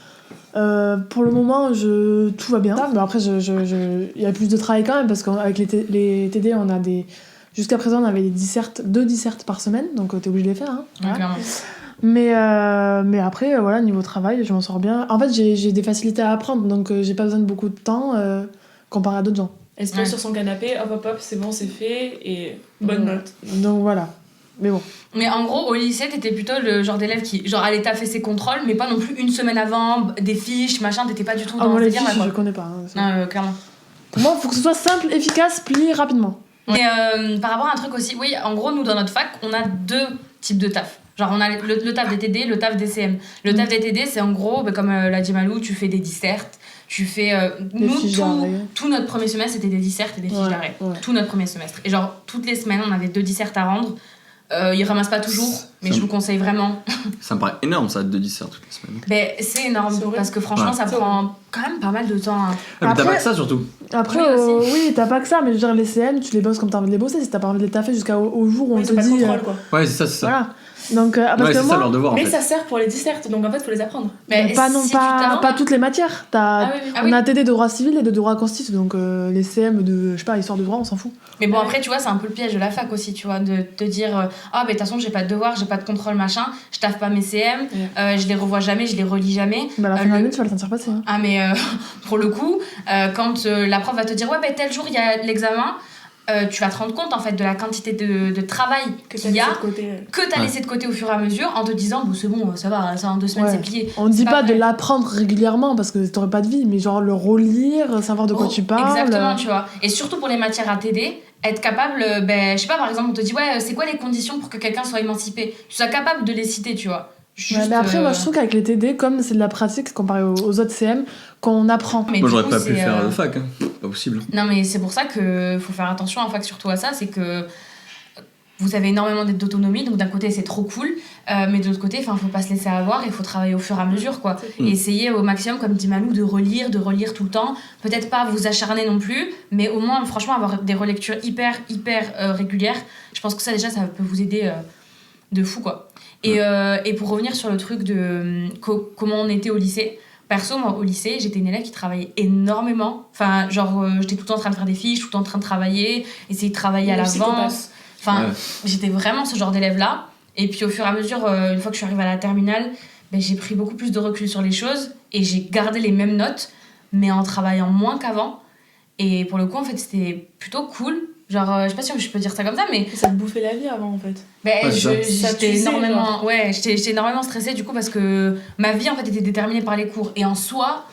Pour le moment, tout va bien. Mais après, il y a plus de travail quand même parce qu'avec les TD, on a des. Jusqu'à présent, on avait deux dissertes par semaine, donc t'es obligé de les faire. Hein, Ouais, voilà. clairement. Mais après, voilà, niveau travail, je m'en sors bien. En fait, j'ai des facilités à apprendre, donc j'ai pas besoin de beaucoup de temps comparé à d'autres gens. Elle se pose Ouais. sur son canapé, hop, c'est bon, c'est fait, et bonne note. Donc voilà. Mais bon. Mais en gros, au lycée, t'étais plutôt le genre d'élève qui, genre, allait taffer ses contrôles, mais pas non plus une semaine avant, des fiches, machin, t'étais pas du tout Ah, dans moi, ce les délire-là, fiches, quoi. je connais pas. Hein, Clairement. Pour moi, il faut que ce soit simple, efficace, plié rapidement. Mais par rapport à un truc aussi, oui, en gros, nous, dans notre fac, on a deux types de taf. Genre, on a le taf des TD, le taf des CM. Le taf des TD, c'est en gros, comme l'a dit Malou, tu fais des dissertes, tu fais... Des nous, fiches d'arrêt. tout notre premier semestre, c'était des dissertes et des fiches Ouais, d'arrêt. ouais. Tout notre premier semestre. Et genre, toutes les semaines, on avait 2 dissertes à rendre. Ils ramassent pas toujours, mais je vous conseille vraiment. Ça me paraît énorme ça, de dissertes toutes les semaines. Mais c'est énorme, C'est vrai. parce que franchement, Ouais. ça prend quand même pas mal de temps. Hein. Ah, mais t'as Après- pas que ça surtout. Après, Oui, oui, t'as pas que ça, mais je veux dire, les CM, tu les bosses comme t'as envie de les bosser. Si t'as pas envie de les taffer jusqu'au jour où on Oui, te c'est pas de dit. contrôle, quoi. Ouais, c'est ça. Voilà. Donc, parce Ouais, que c'est moi, ça leur devoir en Mais fait. ça sert pour les dissertes, donc en fait, faut les apprendre. mais pas, non, si tu pas, t'attends- pas toutes les matières. Ah oui, oui. Ah On oui. a un TD de droit civil et de droit constitue, donc les CM de, je sais pas, histoire de droit, on s'en fout. Mais bon, Ouais. après, tu vois, c'est un peu le piège de la fac aussi, tu vois, de te dire ah, mais de toute façon, j'ai pas de devoir, j'ai pas de contrôle, machin, je taffe pas mes CM, je les revois jamais, je les relis jamais. Mais à la fin le- de l'année, tu vas le sentir passer. Hein. Ah, mais pour le coup, quand la prof va te dire ouais, ben tel jour, il y a l'examen, tu vas te rendre compte en fait de la quantité de travail Que qu'il y a. t'as de côté. Que t'as Ouais. laissé de côté au fur et à mesure en te disant bon c'est bon ça va ça en 2 semaines Ouais. c'est plié. On ne dit C'est pas de vrai. l'apprendre régulièrement parce que t'aurais pas de vie, mais genre le relire, savoir de quoi Oh, tu parles. Exactement, tu vois. Et surtout pour les matières à TD, être capable, je sais pas, par exemple, on te dit, ouais, c'est quoi les conditions pour que quelqu'un soit émancipé ? Tu sois capable de les citer, tu vois. Juste, mais après, moi, je trouve qu'avec les TD, comme c'est de la pratique comparé aux autres CM, qu'on apprend. Mais Moi, du j'aurais coup, pas pu c'est, faire de fac, hein. Pas possible. Non, mais c'est pour ça qu'il faut faire attention en fac, surtout à ça, c'est que vous avez énormément d'autonomie, donc d'un côté c'est trop cool, mais de l'autre côté, il faut pas se laisser avoir, il faut travailler au fur et à mesure, quoi. Et essayer au maximum, comme dit Malou, de relire tout le temps. Peut-être pas vous acharner non plus, mais au moins, franchement, avoir des relectures hyper régulières. Je pense que ça, déjà, ça peut vous aider de fou, quoi. Et pour revenir sur le truc de comment on était au lycée, perso, moi, au lycée, j'étais une élève qui travaillait énormément. Enfin, genre, j'étais tout le temps en train de faire des fiches, tout le temps en train de travailler, essayer de travailler à l'avance. Enfin, j'étais vraiment ce genre d'élève-là. Et puis, au fur et à mesure, une fois que je suis arrivée à la terminale, j'ai pris beaucoup plus de recul sur les choses et j'ai gardé les mêmes notes, mais en travaillant moins qu'avant. Et pour le coup, en fait, c'était plutôt cool. Genre, je sais pas si je peux dire ça comme ça, mais... Ça te bouffait la vie avant, en fait. J'étais énormément stressée, du coup, parce que ma vie, en fait, était déterminée par les cours. Et en soi,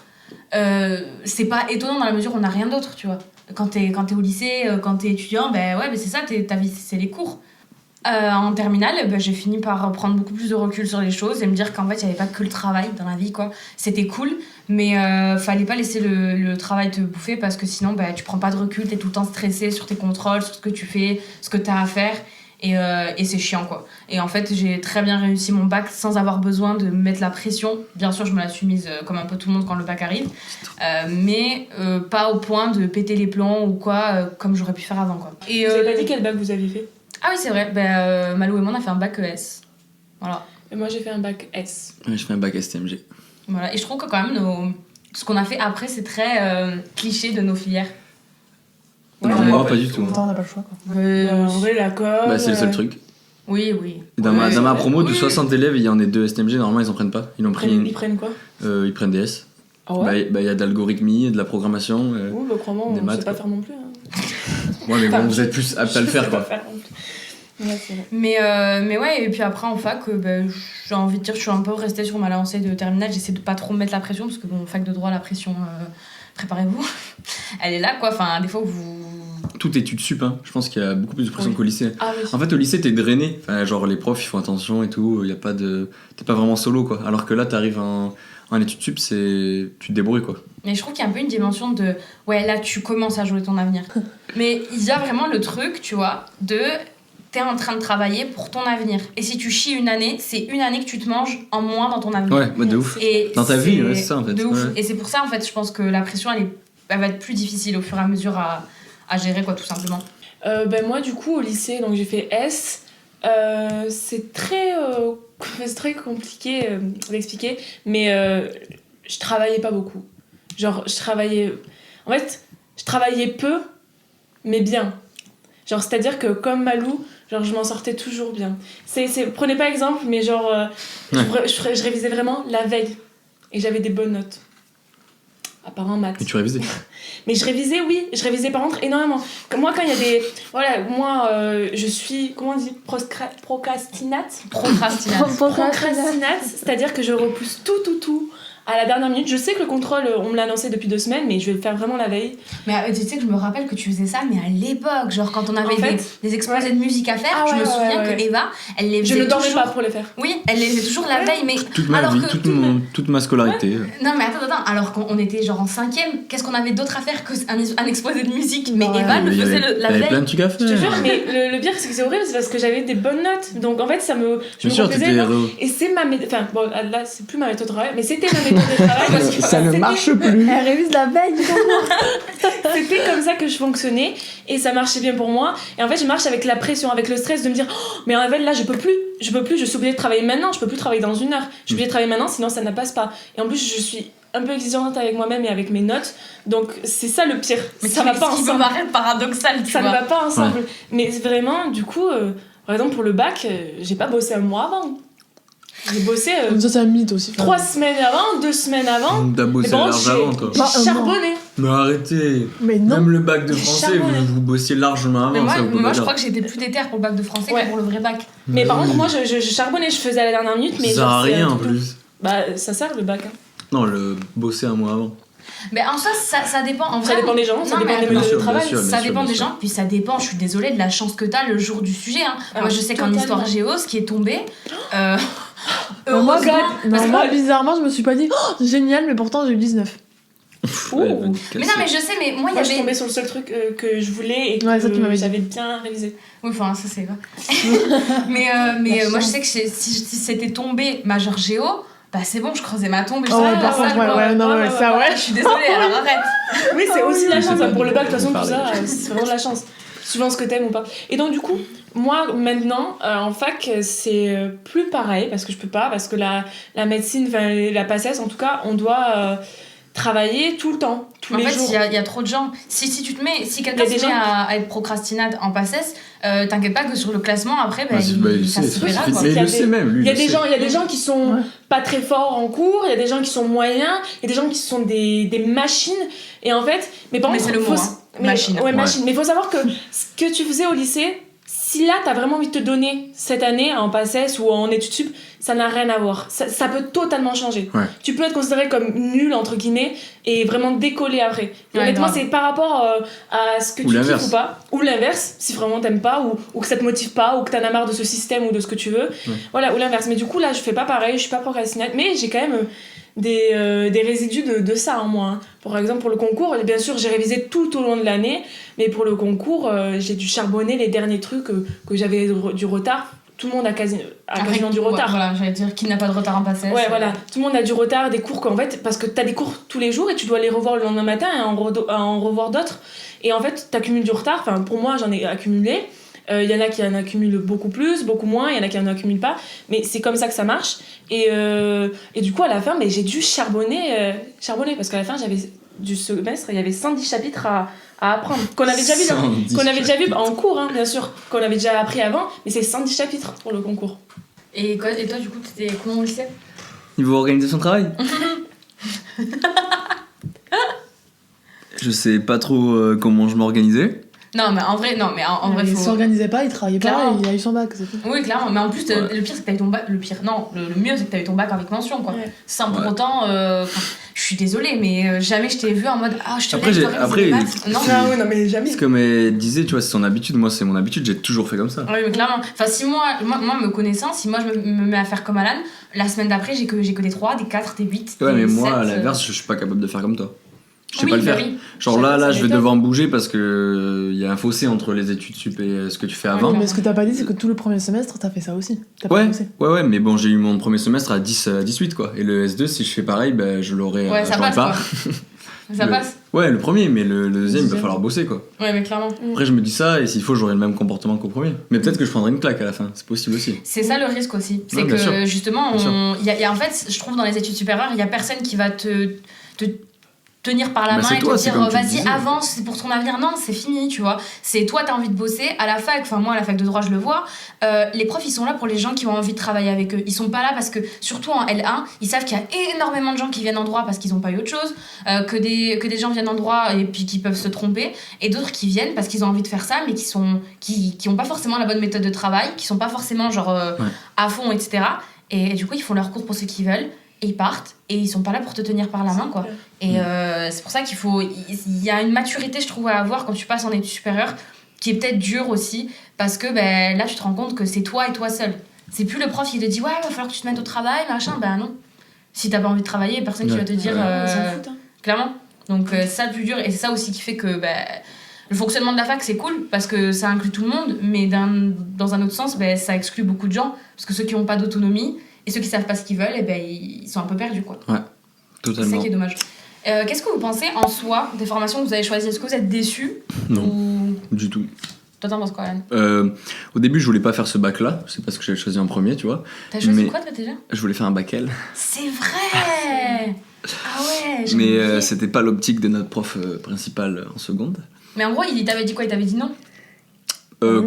c'est pas étonnant dans la mesure où on n'a rien d'autre, tu vois. Quand t'es au lycée, quand t'es étudiant, c'est ça, ta vie, c'est les cours. En terminale, j'ai fini par prendre beaucoup plus de recul sur les choses et me dire qu'en fait, il n'y avait pas que le travail dans la vie, quoi. C'était cool, mais fallait pas laisser le travail te bouffer parce que sinon, tu prends pas de recul, t'es tout le temps stressé sur tes contrôles, sur ce que tu fais, ce que t'as à faire. Et c'est chiant, quoi. Et en fait, j'ai très bien réussi mon bac sans avoir besoin de me mettre la pression. Bien sûr, je me la suis mise comme un peu tout le monde quand le bac arrive. Mais pas au point de péter les plombs ou quoi, comme j'aurais pu faire avant, quoi. Et vous avez pas dit quel bac vous aviez fait ? Ah oui, c'est vrai. Malou et moi, on a fait un bac ES. Voilà. Et moi, j'ai fait un bac S. Ouais, je fais un bac STMG. Voilà. Et je trouve que quand même, ce qu'on a fait après, c'est très cliché de nos filières. Ouais, moi, pas du tout. On n'a pas le choix, quoi. En vrai, l'accord... c'est le seul truc. Oui. Dans ma promo, de 60 élèves, il y en a 2 STMG. Normalement, ils en prennent pas. Ils prennent quoi ? Ils prennent des S. Ah ouais ? Il y a de l'algorithmie, de la programmation. Crois-moi, on ne sait pas faire non plus. Ouais, mais bon, vous êtes plus apte à le faire, quoi. Ouais, c'est vrai. Mais ouais, et puis après en fac, j'ai envie de dire, je suis un peu restée sur ma lancée de terminale. J'essaie de pas trop me mettre la pression parce que bon, fac de droit, la pression, préparez-vous, elle est là, quoi. Enfin, des fois Toute étude sup, hein. Je pense qu'il y a beaucoup plus de pression qu'au lycée. Ah, oui. En fait, au lycée, t'es drainé. Enfin, genre, les profs, ils font attention et tout. T'es pas vraiment solo, quoi. Alors que là, t'arrives en études sup, tu te débrouilles, quoi. Mais je trouve qu'il y a un peu une dimension de... Ouais, là, tu commences à jouer ton avenir. Mais il y a vraiment le truc, tu vois, t'es en train de travailler pour ton avenir. Et si tu chies une année, c'est une année que tu te manges en moins dans ton avenir. Ouais, de ouf. Et dans ta vie, c'est ça, en fait. De ouf. Ouais. Et c'est pour ça, en fait, je pense que la pression, elle va être plus difficile au fur et à mesure à gérer, quoi, tout simplement. Moi, du coup, au lycée, donc j'ai fait S. C'est très compliqué d'expliquer, mais je travaillais pas beaucoup. Genre, En fait, je travaillais peu, mais bien. Genre, c'est-à-dire que comme Malou, genre, je m'en sortais toujours bien. Prenez pas exemple, mais genre, je révisais vraiment la veille. Et j'avais des bonnes notes. À part en maths. Et tu révisais ? Mais je révisais par contre énormément. Comme moi, quand il y a des... Voilà, moi, je suis... Comment on dit ? Procrastinate, c'est-à-dire que je repousse tout à la dernière minute. Je sais que le contrôle, on me l'a annoncé depuis 2 semaines, mais je vais le faire vraiment la veille. Mais tu sais que je me rappelle que tu faisais ça, mais à l'époque, genre quand on avait des exposés de musique à faire, je me souviens que Eva, elle les faisait Je ne dormais toujours... pas pour les faire. Oui, elle les faisait toujours la veille, mais... Toute ma vie, toute ma scolarité. Non, mais attends, alors qu'on était genre en 5ème, qu'est-ce qu'on avait d'autre à faire qu'un exposé de musique ? Mais Eva le faisait la veille. Il y avait plein de trucs à faire. Je te jure, mais le pire, c'est que c'est horrible, c'est parce que j'avais des bonnes notes. Donc en fait, je me reposais. Et c'est ma méthode... Enfin, bon, là, c'est plus ma méthode de travail, mais c'était ma méthode de travail. Parce que ça ne marche plus. Elle révise la veille, C'était comme ça que je fonctionnais et ça marchait bien pour moi. Et en fait, je marche avec la pression, avec le stress de me dire mais en fait, là, je peux plus, je suis obligée de travailler maintenant, je peux plus travailler dans 1 heure. Je suis obligée de travailler maintenant, sinon ça ne passe pas. Et en plus, je suis un peu exigeante avec moi-même et avec mes notes. Donc, c'est ça le pire. Mais ça va pas ensemble. Ça me paraît paradoxal, tu vois. Ça ne va pas ensemble. Ouais. Mais vraiment, du coup, par exemple, pour le bac, j'ai pas bossé un mois avant. J'ai bossé ça, c'est un mythe aussi. 3 semaines avant, 2 semaines avant. T'as bossé large avant, toi. J'ai charbonné. Mais arrêtez. Mais non. Même le bac de français, vous bossiez largement avant. Mais moi je crois que j'étais plus déter pour le bac de français que pour le vrai bac. Mais par contre, moi, je charbonnais, je faisais à la dernière minute. Mais ça sert à rien en plus. Bah, ça sert le bac. Hein. Non, le bosser 1 mois avant. Mais en soi, ça dépend. En vrai, ça dépend des gens, ça dépend des méthodes de travail. Ça dépend des gens, puis ça dépend, je suis désolée, de la chance que t'as le jour du sujet. Hein. Moi, je sais qu'en histoire géo, ce qui est tombé, Moi, Heureusement, parce que- bizarrement, je me suis pas dit génial, mais pourtant j'ai eu 19. Ouais, Ouh. Mais non, mais je sais, mais moi, il y Moi, je suis avait. tombée sur le seul truc que je voulais et que Ouais, ça, tu m'avais dit. j'avais bien révisé. Oui, enfin, ça c'est vrai. mais moi, je sais que si c'était tombé majeur géo, bah c'est bon, je creusais ma tombe et je Oh, savais par pas contre, ça. ouais, non, ouais, ça, ouais. Je suis désolée, alors arrête. Oui, c'est aussi la oui, chance. c'est Pour le bac, de toute façon, pas tout ça, pareil. c'est vraiment de la chance. Suivant ce que t'aimes ou pas. Et donc, du coup, moi, maintenant, en fac, c'est plus pareil parce que je peux pas, parce que la médecine, enfin, la PACES, en tout cas, on doit travailler tout le temps, tous En les fait, jours. il y a trop de gens. Si quelqu'un Il y a des se met gens- à être procrastinate en PACES, t'inquiète pas que sur le classement, après, bah, Ah, il ça sait, se ça verra. suffit. Quoi. Mais Il y il a le des- sait même, lui. Il y a le des sait. gens, il y a des gens qui sont Ouais. pas très forts en cours, il y a des gens qui sont moyens, il y a des gens qui sont des machines. Et en fait, mais par Mais contre, c'est le mot, machine. Ouais, machine. Mais il faut savoir que ce que tu faisais au lycée, si là t'as vraiment envie de te donner cette année en PACES ou en études sup, ça n'a rien à voir. Ça peut totalement changer. Ouais. Tu peux être considéré comme nul entre guillemets et vraiment décoller après. Et Ouais, honnêtement, grave. c'est par rapport à ce que Ou tu l'inverse. kiffes ou pas, ou l'inverse, si vraiment t'aimes pas ou que ça te motive pas ou que t'en as marre de ce système ou de ce que tu veux. Voilà, ou l'inverse. Mais du coup là, je fais pas pareil, je suis pas procrastinate, mais j'ai quand même des résidus de ça en moi. Hein. Par exemple, pour le concours, bien sûr, j'ai révisé tout au long de l'année, mais pour le concours, j'ai dû charbonner les derniers trucs que j'avais du retard. Tout le monde a quasiment du retard. Voilà, j'allais dire qui n'a pas de retard en PACES. Ouais, voilà. Tout le monde a du retard, des cours qu'en fait, parce que t'as des cours tous les jours et tu dois les revoir le lendemain matin et en revoir d'autres. Et en fait, t'accumules du retard. Enfin, pour moi, j'en ai accumulé. Il y en a qui en accumulent beaucoup plus, beaucoup moins. Il y en a qui en accumulent pas. Mais c'est comme ça que ça marche. Et du coup, à la fin, mais j'ai dû charbonner. Parce qu'à la fin, du semestre, il y avait 110 chapitres à apprendre. Qu'on avait déjà vu, 110 déjà vu en cours, hein, bien sûr. Qu'on avait déjà appris avant. Mais c'est 110 chapitres pour le concours. Et toi, du coup, t'étais comment au lycée? Niveau organisation de travail Je sais pas trop comment je m'organisais. Non, mais en vrai, Il faut. s'organisait pas, il travaillait pas, Clairement. il a eu son bac, c'est tout. Oui, clairement, mais en plus, Ouais. le pire, c'est que t'as eu ton bac. Le mieux, c'est que t'as eu ton bac avec mention, quoi. Ouais. Sans pour Ouais. autant. Je suis désolée, mais jamais je t'ai vu en mode ah, je te Après, laisse, j'ai- je dois réviser après, les maths. Non, c'est- Ah oui, non, mais jamais. C'est comme elle disait, tu vois, c'est son habitude. Moi, c'est mon habitude, j'ai toujours fait comme ça. oui, mais clairement. Enfin, si moi me connaissant, si moi je me mets à faire comme Alan, la semaine d'après, j'ai que des 3, des 4, des 8. Ouais, mais des moi, 7, à l'inverse, je suis pas capable de faire comme toi. Je sais oui, pas le bah faire. oui. Genre Chacun là, sa je vais méthode. devoir me bouger parce que il y a un fossé entre les études sup et ce que tu fais avant. Ouais, Mais ce que t'as pas dit, c'est que tout le premier semestre, t'as fait ça aussi. T'as pas Ouais, bossé. ouais, mais bon, j'ai eu mon premier semestre à 10, 18, quoi. Et le S2, si je fais pareil, ben, je l'aurais Ouais, ça j'aurais passe, pas. quoi. Ça Le- passe. Ouais, le premier, mais le deuxième, il va deuxième. falloir bosser, quoi. Ouais, mais clairement. Après, je me dis ça, et s'il faut, j'aurai le même comportement qu'au premier. Mais peut-être que je prendrai une claque à la fin, c'est possible aussi. C'est ça le risque aussi. C'est Ouais, bien que sûr. justement, Bien sûr. il y a en fait, je trouve dans les études supérieures, il y a personne qui va te tenir par la Bah, main c'est et toi, te c'est dire comme tu le vas-y disais. avance, c'est pour ton avenir. Non, c'est fini, tu vois. C'est toi, t'as envie de bosser à la fac. Enfin, moi, à la fac de droit, je le vois. Les profs, ils sont là pour les gens qui ont envie de travailler avec eux. Ils sont pas là parce que, surtout en L1, ils savent qu'il y a énormément de gens qui viennent en droit parce qu'ils ont pas eu autre chose, que des gens viennent en droit et puis qui peuvent se tromper, et d'autres qui viennent parce qu'ils ont envie de faire ça, mais qui ont pas forcément la bonne méthode de travail, qui sont pas forcément genre à fond, etc. Et du coup, ils font leur cours pour ceux qui veulent. Et ils partent et ils sont pas là pour te tenir par la main, quoi. Et c'est pour ça il y a une maturité, je trouve, à avoir quand tu passes en études supérieures, qui est peut-être dure aussi, parce que ben, là tu te rends compte que c'est toi et toi seul. C'est plus le prof qui te dit ouais, va falloir que tu te mettes au travail, machin. Ben non, si t'as pas envie de travailler, personne qui va te dire Ils s'en foutent, hein. clairement. Donc c'est ça le plus dur, et c'est ça aussi qui fait que ben, le fonctionnement de la fac c'est cool parce que ça inclut tout le monde, mais dans un autre sens, ben, ça exclut beaucoup de gens, parce que ceux qui ont pas d'autonomie et ceux qui savent pas ce qu'ils veulent, et ben, ils sont un peu perdus, quoi. C'est ça Totalement. qui est dommage. Qu'est-ce que vous pensez en soi des formations que vous avez choisies? Est-ce que vous êtes déçus? Non, Ou... du tout. Toi, t'en penses quoi, Alan? Au début, je voulais pas faire ce bac-là, c'est pas ce que j'avais choisi en premier, tu vois. T'as choisi Mais- quoi, toi, déjà? Je voulais faire un bac L. C'est vrai! Ah ouais, j'ai Mais oublié. c'était pas l'optique de notre prof principal en seconde. Mais en gros, il t'avait dit quoi? Il t'avait dit non?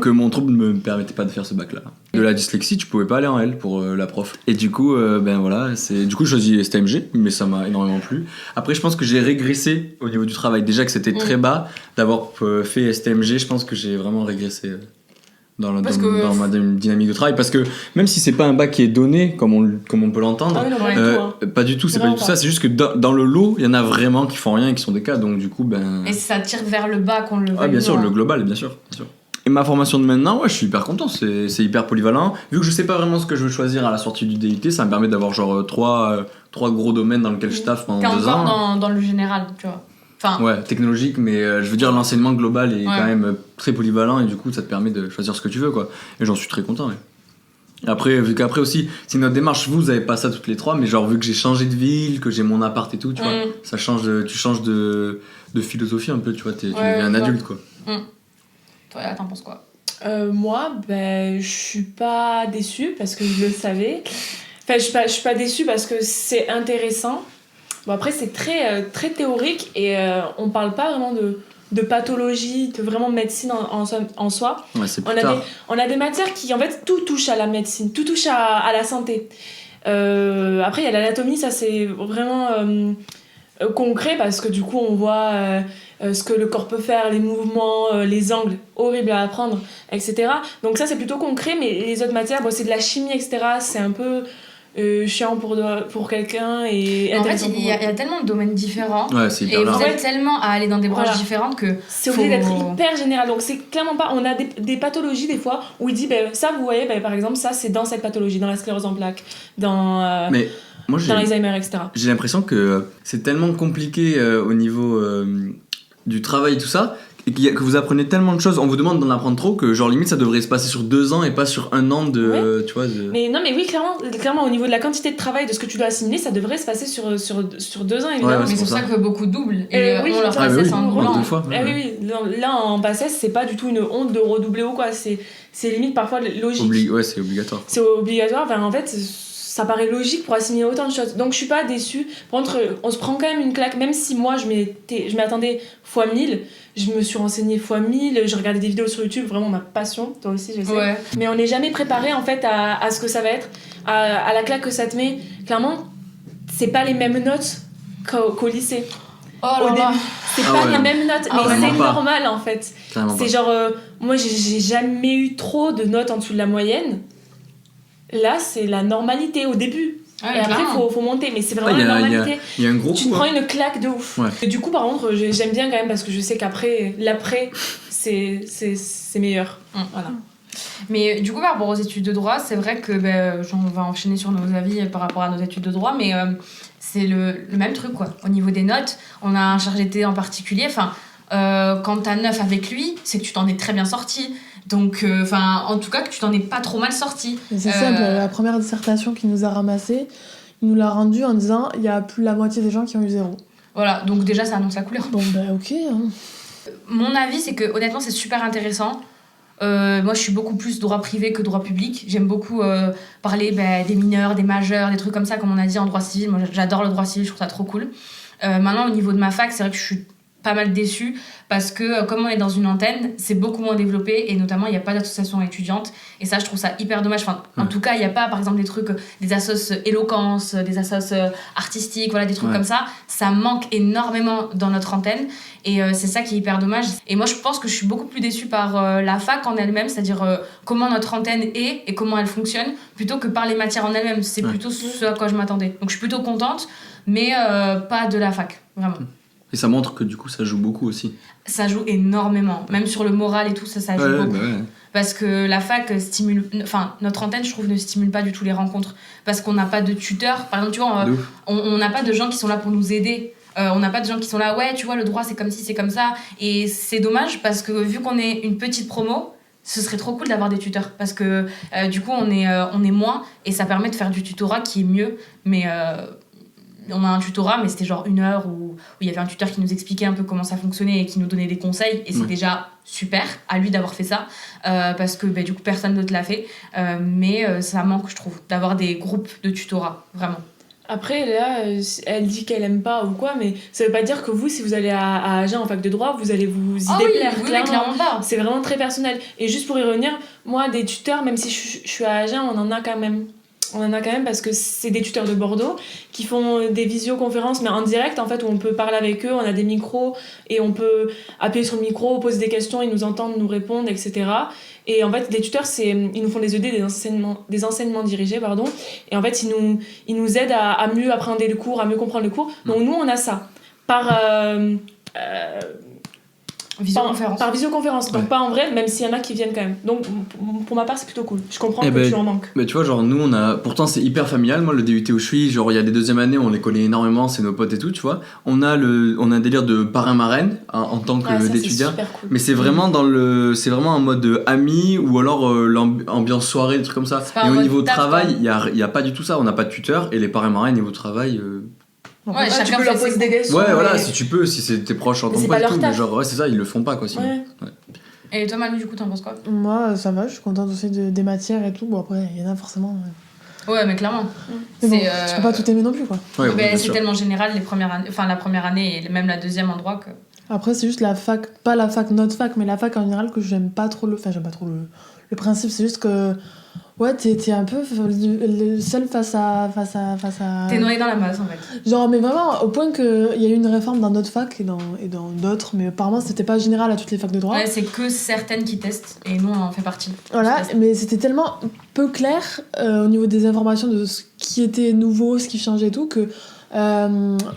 Que mon trouble ne me permettait pas de faire ce bac-là. De la dyslexie, tu pouvais pas aller en L pour la prof. Et du coup, ben voilà, du coup, je choisis STMG, mais ça m'a énormément plu. Après, je pense que j'ai régressé au niveau du travail. Déjà que c'était très bas, d'avoir fait STMG, je pense que j'ai vraiment régressé dans ma dynamique de travail. Parce que même si c'est pas un bac qui est donné, comme on peut l'entendre, Ah oui, non, pas du tout, hein. pas du tout, c'est pas du tout Vraiment ça. C'est juste que dans le lot, il y en a vraiment qui font rien et qui sont des cas. Donc du coup, ben... Et ça tire vers le bas qu'on le Ah, veuille bien ou sûr, non. le global, bien sûr. Et ma formation de maintenant, ouais, je suis hyper content, c'est hyper polyvalent. Vu que je sais pas vraiment ce que je veux choisir à la sortie du DUT, ça me permet d'avoir genre trois gros domaines dans lesquels je taffe pendant 2 ans. T'es encore dans le général, tu vois. Enfin, Ouais, technologique, mais je veux dire, l'enseignement global est Ouais. quand même très polyvalent et du coup, ça te permet de choisir ce que tu veux, quoi. Et j'en suis très content, ouais. Et après, vu qu'après aussi, c'est notre démarche, vous avez pas ça toutes les 3, mais genre, vu que j'ai changé de ville, que j'ai mon appart et tout, tu vois, ça change tu changes de philosophie un peu, tu vois, tu deviens un adulte, quoi. toi, t'en penses quoi? Moi, je suis pas déçue parce que je le savais. Enfin, je suis pas déçue parce que c'est intéressant. Bon, après, c'est très, très théorique et on parle pas vraiment de pathologie, de vraiment médecine en soi. Ouais, c'est plus tard. On a des matières qui, en fait, tout touche à la médecine, tout touche à la santé. Après, il y a l'anatomie, ça c'est vraiment concret parce que du coup, on voit ce que le corps peut faire, les mouvements, les angles horribles à apprendre, etc. Donc ça, c'est plutôt concret, mais les autres matières, bon, c'est de la chimie, etc. C'est un peu chiant pour quelqu'un et En fait, intéressant pour il y a tellement de domaines différents. Ouais, c'est hyper Et vous large. êtes tellement à aller dans des branches Voilà. différentes que c'est obligé d'être hyper général, donc c'est clairement pas, on a des pathologies des fois où il dit ça vous voyez par exemple ça c'est dans cette pathologie, dans la sclérose en plaques, dans Mais moi, dans l'Alzheimer, etc. j'ai l'impression que c'est tellement compliqué au niveau du travail et tout ça, et que vous apprenez tellement de choses, on vous demande d'en apprendre trop, que genre limite ça devrait se passer sur 2 ans et pas sur 1 an de... Tu vois, Mais non, mais oui, clairement au niveau de la quantité de travail, de ce que tu dois assimiler, ça devrait se passer sur 2 ans évidemment. Ouais, mais c'est c'est pour pour ça ça. que beaucoup doublent. Et oui, on leur ah, fait bah oui, ça en en roulant. 2 fois. Ah oui, là en PACES, c'est pas du tout une honte de redoubler ou quoi, c'est limite parfois logique. Ouais, c'est obligatoire. C'est obligatoire, enfin, en fait ça paraît logique pour assimiler autant de choses, donc je suis pas déçue. Par contre, on se prend quand même une claque, même si moi je m'attendais fois 1000, je me suis renseignée fois 1000, j'ai regardé des vidéos sur YouTube, vraiment ma passion, toi aussi je sais. Ouais. Mais on n'est jamais préparé en fait à ce que ça va être, à la claque que ça te met. Clairement, c'est pas les mêmes notes qu'au lycée. Oh Au là là. début, c'est Ah pas ouais. les mêmes notes, mais vraiment c'est pas. normal en fait. Carrément C'est pas. genre, moi j'ai jamais eu trop de notes en dessous de la moyenne. Là, c'est la normalité au début. Ouais, Et après, clairement. faut monter, mais c'est Ah, vraiment la normalité. Il y a un gros Tu coup. te prends hein. une claque de ouf. Ouais. Et du coup, par contre, j'aime bien quand même parce que je sais qu'après, l'après, c'est meilleur. Voilà. Mais du coup, par rapport aux études de droit, c'est vrai que on va enchaîner sur nos avis par rapport à nos études de droit, mais c'est le même truc, quoi. Au niveau des notes, on a un chargé T en particulier. Enfin, quand t'as 9 avec lui, c'est que tu t'en es très bien sorti. Donc, en tout cas, que tu t'en es pas trop mal sorti. Mais c'est simple, la première dissertation qu'il nous a ramassée, il nous l'a rendue en disant il y a plus de la moitié des gens qui ont eu 0. Voilà, donc déjà, ça annonce la couleur. Bon, ok. Hein. Mon avis, c'est que honnêtement, c'est super intéressant. Moi, je suis beaucoup plus droit privé que droit public. J'aime beaucoup parler des mineurs, des majeurs, des trucs comme ça, comme on a dit en droit civil. Moi, j'adore le droit civil, je trouve ça trop cool. Maintenant, au niveau de ma fac, c'est vrai que je suis pas mal déçue parce que comme on est dans une antenne, c'est beaucoup moins développé et notamment il n'y a pas d'association étudiante et ça je trouve ça hyper dommage. En tout cas il n'y a pas par exemple des trucs, des assos éloquence, des assos artistiques, voilà, des trucs comme ça manque énormément dans notre antenne et c'est ça qui est hyper dommage. Et moi je pense que je suis beaucoup plus déçue par la fac en elle-même, c'est-à-dire comment notre antenne est et comment elle fonctionne plutôt que par les matières en elles-mêmes. C'est plutôt ce à quoi je m'attendais, donc je suis plutôt contente mais pas de la fac, vraiment. Et ça montre que du coup ça joue beaucoup aussi. Ça joue énormément, même sur le moral et tout ça joue beaucoup. Ouais. Parce que la fac stimule, notre antenne je trouve ne stimule pas du tout les rencontres parce qu'on n'a pas de tuteurs, par exemple tu vois, on n'a pas de gens qui sont là pour nous aider. On n'a pas de gens qui sont là, ouais tu vois le droit c'est comme ci, c'est comme ça, et c'est dommage parce que vu qu'on est une petite promo, ce serait trop cool d'avoir des tuteurs parce que du coup on est moins et ça permet de faire du tutorat qui est mieux, mais on a un tutorat, mais c'était genre 1 heure où il y avait un tuteur qui nous expliquait un peu comment ça fonctionnait et qui nous donnait des conseils. Et c'est déjà super à lui d'avoir fait ça, parce que du coup, personne d'autre l'a fait. Mais ça manque, je trouve, d'avoir des groupes de tutorat, vraiment. Après, là, elle dit qu'elle aime pas ou quoi, mais ça veut pas dire que vous, si vous allez à Agen en fac de droit, vous allez vous y déplaire. Oui, clairement pas. C'est vraiment très personnel. Et juste pour y revenir, moi, des tuteurs, même si je suis à Agen, on en a quand même. On en a quand même parce que c'est des tuteurs de Bordeaux qui font des visioconférences mais en direct en fait où on peut parler avec eux, on a des micros et on peut appuyer sur le micro, poser des questions, ils nous entendent, nous répondent, etc. Et en fait les tuteurs ils nous font des ED, des enseignements dirigés pardon, et en fait ils nous aident à mieux apprendre le cours, à mieux comprendre le cours. Donc nous on a ça par Visioconférence. Par visioconférence, donc Ouais. pas en vrai, même s'il y en a qui viennent quand même. Donc pour ma part, c'est plutôt cool. Je comprends Eh que ben, tu en manques. Bah tu vois, genre nous on a. Pourtant c'est hyper familial, moi le DUT où je suis, genre il y a des deuxièmes années, on les connaît énormément, c'est nos potes et tout, tu vois. On a un délire de parrain-marraine en tant que Ouais, ça, c'est d'étudiant. super cool. Mais c'est vraiment c'est vraiment en mode ami ou alors l'ambiance soirée, des trucs comme ça. C'est pas Et en au mode niveau taf, travail, il y a pas du tout ça, on n'a pas de tuteur et les parrains-marraines niveau travail. Ouais, tu chacun peux fait leur poser ses des questions. Ouais, voilà, mais- si tu peux, si c'est tes proches en Mais tant c'est que pas et leur tout, mais taf. genre ouais, c'est ça, ils le font pas quoi sinon. Ouais. Et toi, Manu, du coup, t'en penses quoi? Moi, ça va, je suis contente aussi des matières et tout. Bon, après, il y en a forcément. Ouais, mais clairement. Mais bon, C'est, tu peux pas tout aimer non plus, quoi. Ouais, Ben, bien c'est sûr. tellement général la première année et même la deuxième en droit que. Après, c'est juste la fac, pas la fac, notre fac, mais la fac en général que j'aime pas trop j'aime pas trop le principe, c'est juste que. Ouais, t'es un peu le seul face à. T'es noyé dans la masse en fait. Genre, mais vraiment, au point qu'il y a eu une réforme dans notre fac et dans d'autres, mais apparemment, c'était pas général à toutes les facs de droit. Ouais, c'est que certaines qui testent et nous on en fait partie. Voilà, Je teste. mais c'était tellement peu clair au niveau des informations de ce qui était nouveau, ce qui changeait et tout, que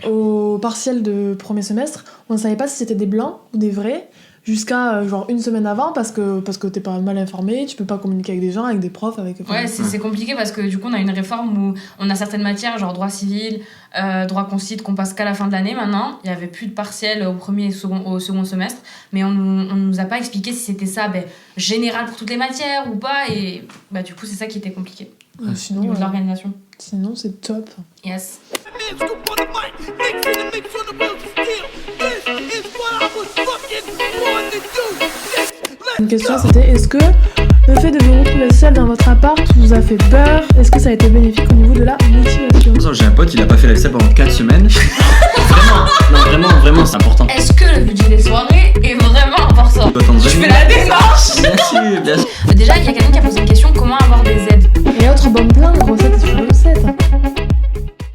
au partiel de premier semestre, on ne savait pas si c'était des blancs ou des vrais jusqu'à genre une semaine avant parce que t'es pas mal informé, tu peux pas communiquer avec des gens, avec des profs, avec... Ouais, c'est compliqué parce que du coup on a une réforme où on a certaines matières, genre droit civil, droit concite, qu'on passe qu'à la fin de l'année maintenant. Il y avait plus de partiel au premier et au second semestre, mais on nous a pas expliqué si c'était ça général pour toutes les matières ou pas, et du coup c'est ça qui était compliqué au Sinon, niveau de l'organisation. sinon c'est top. Yes. Une question c'était, est-ce que le fait de vous retrouver seul dans votre appart vous a fait peur? Est-ce que ça a été bénéfique au niveau de la motivation? J'ai un pote, il a pas fait la vaisselle pendant 4 semaines. Vraiment, c'est important. Est-ce que le budget des soirées est vraiment important? Tu Je fais la démarche. Bien sûr. Déjà, il y a quelqu'un qui a posé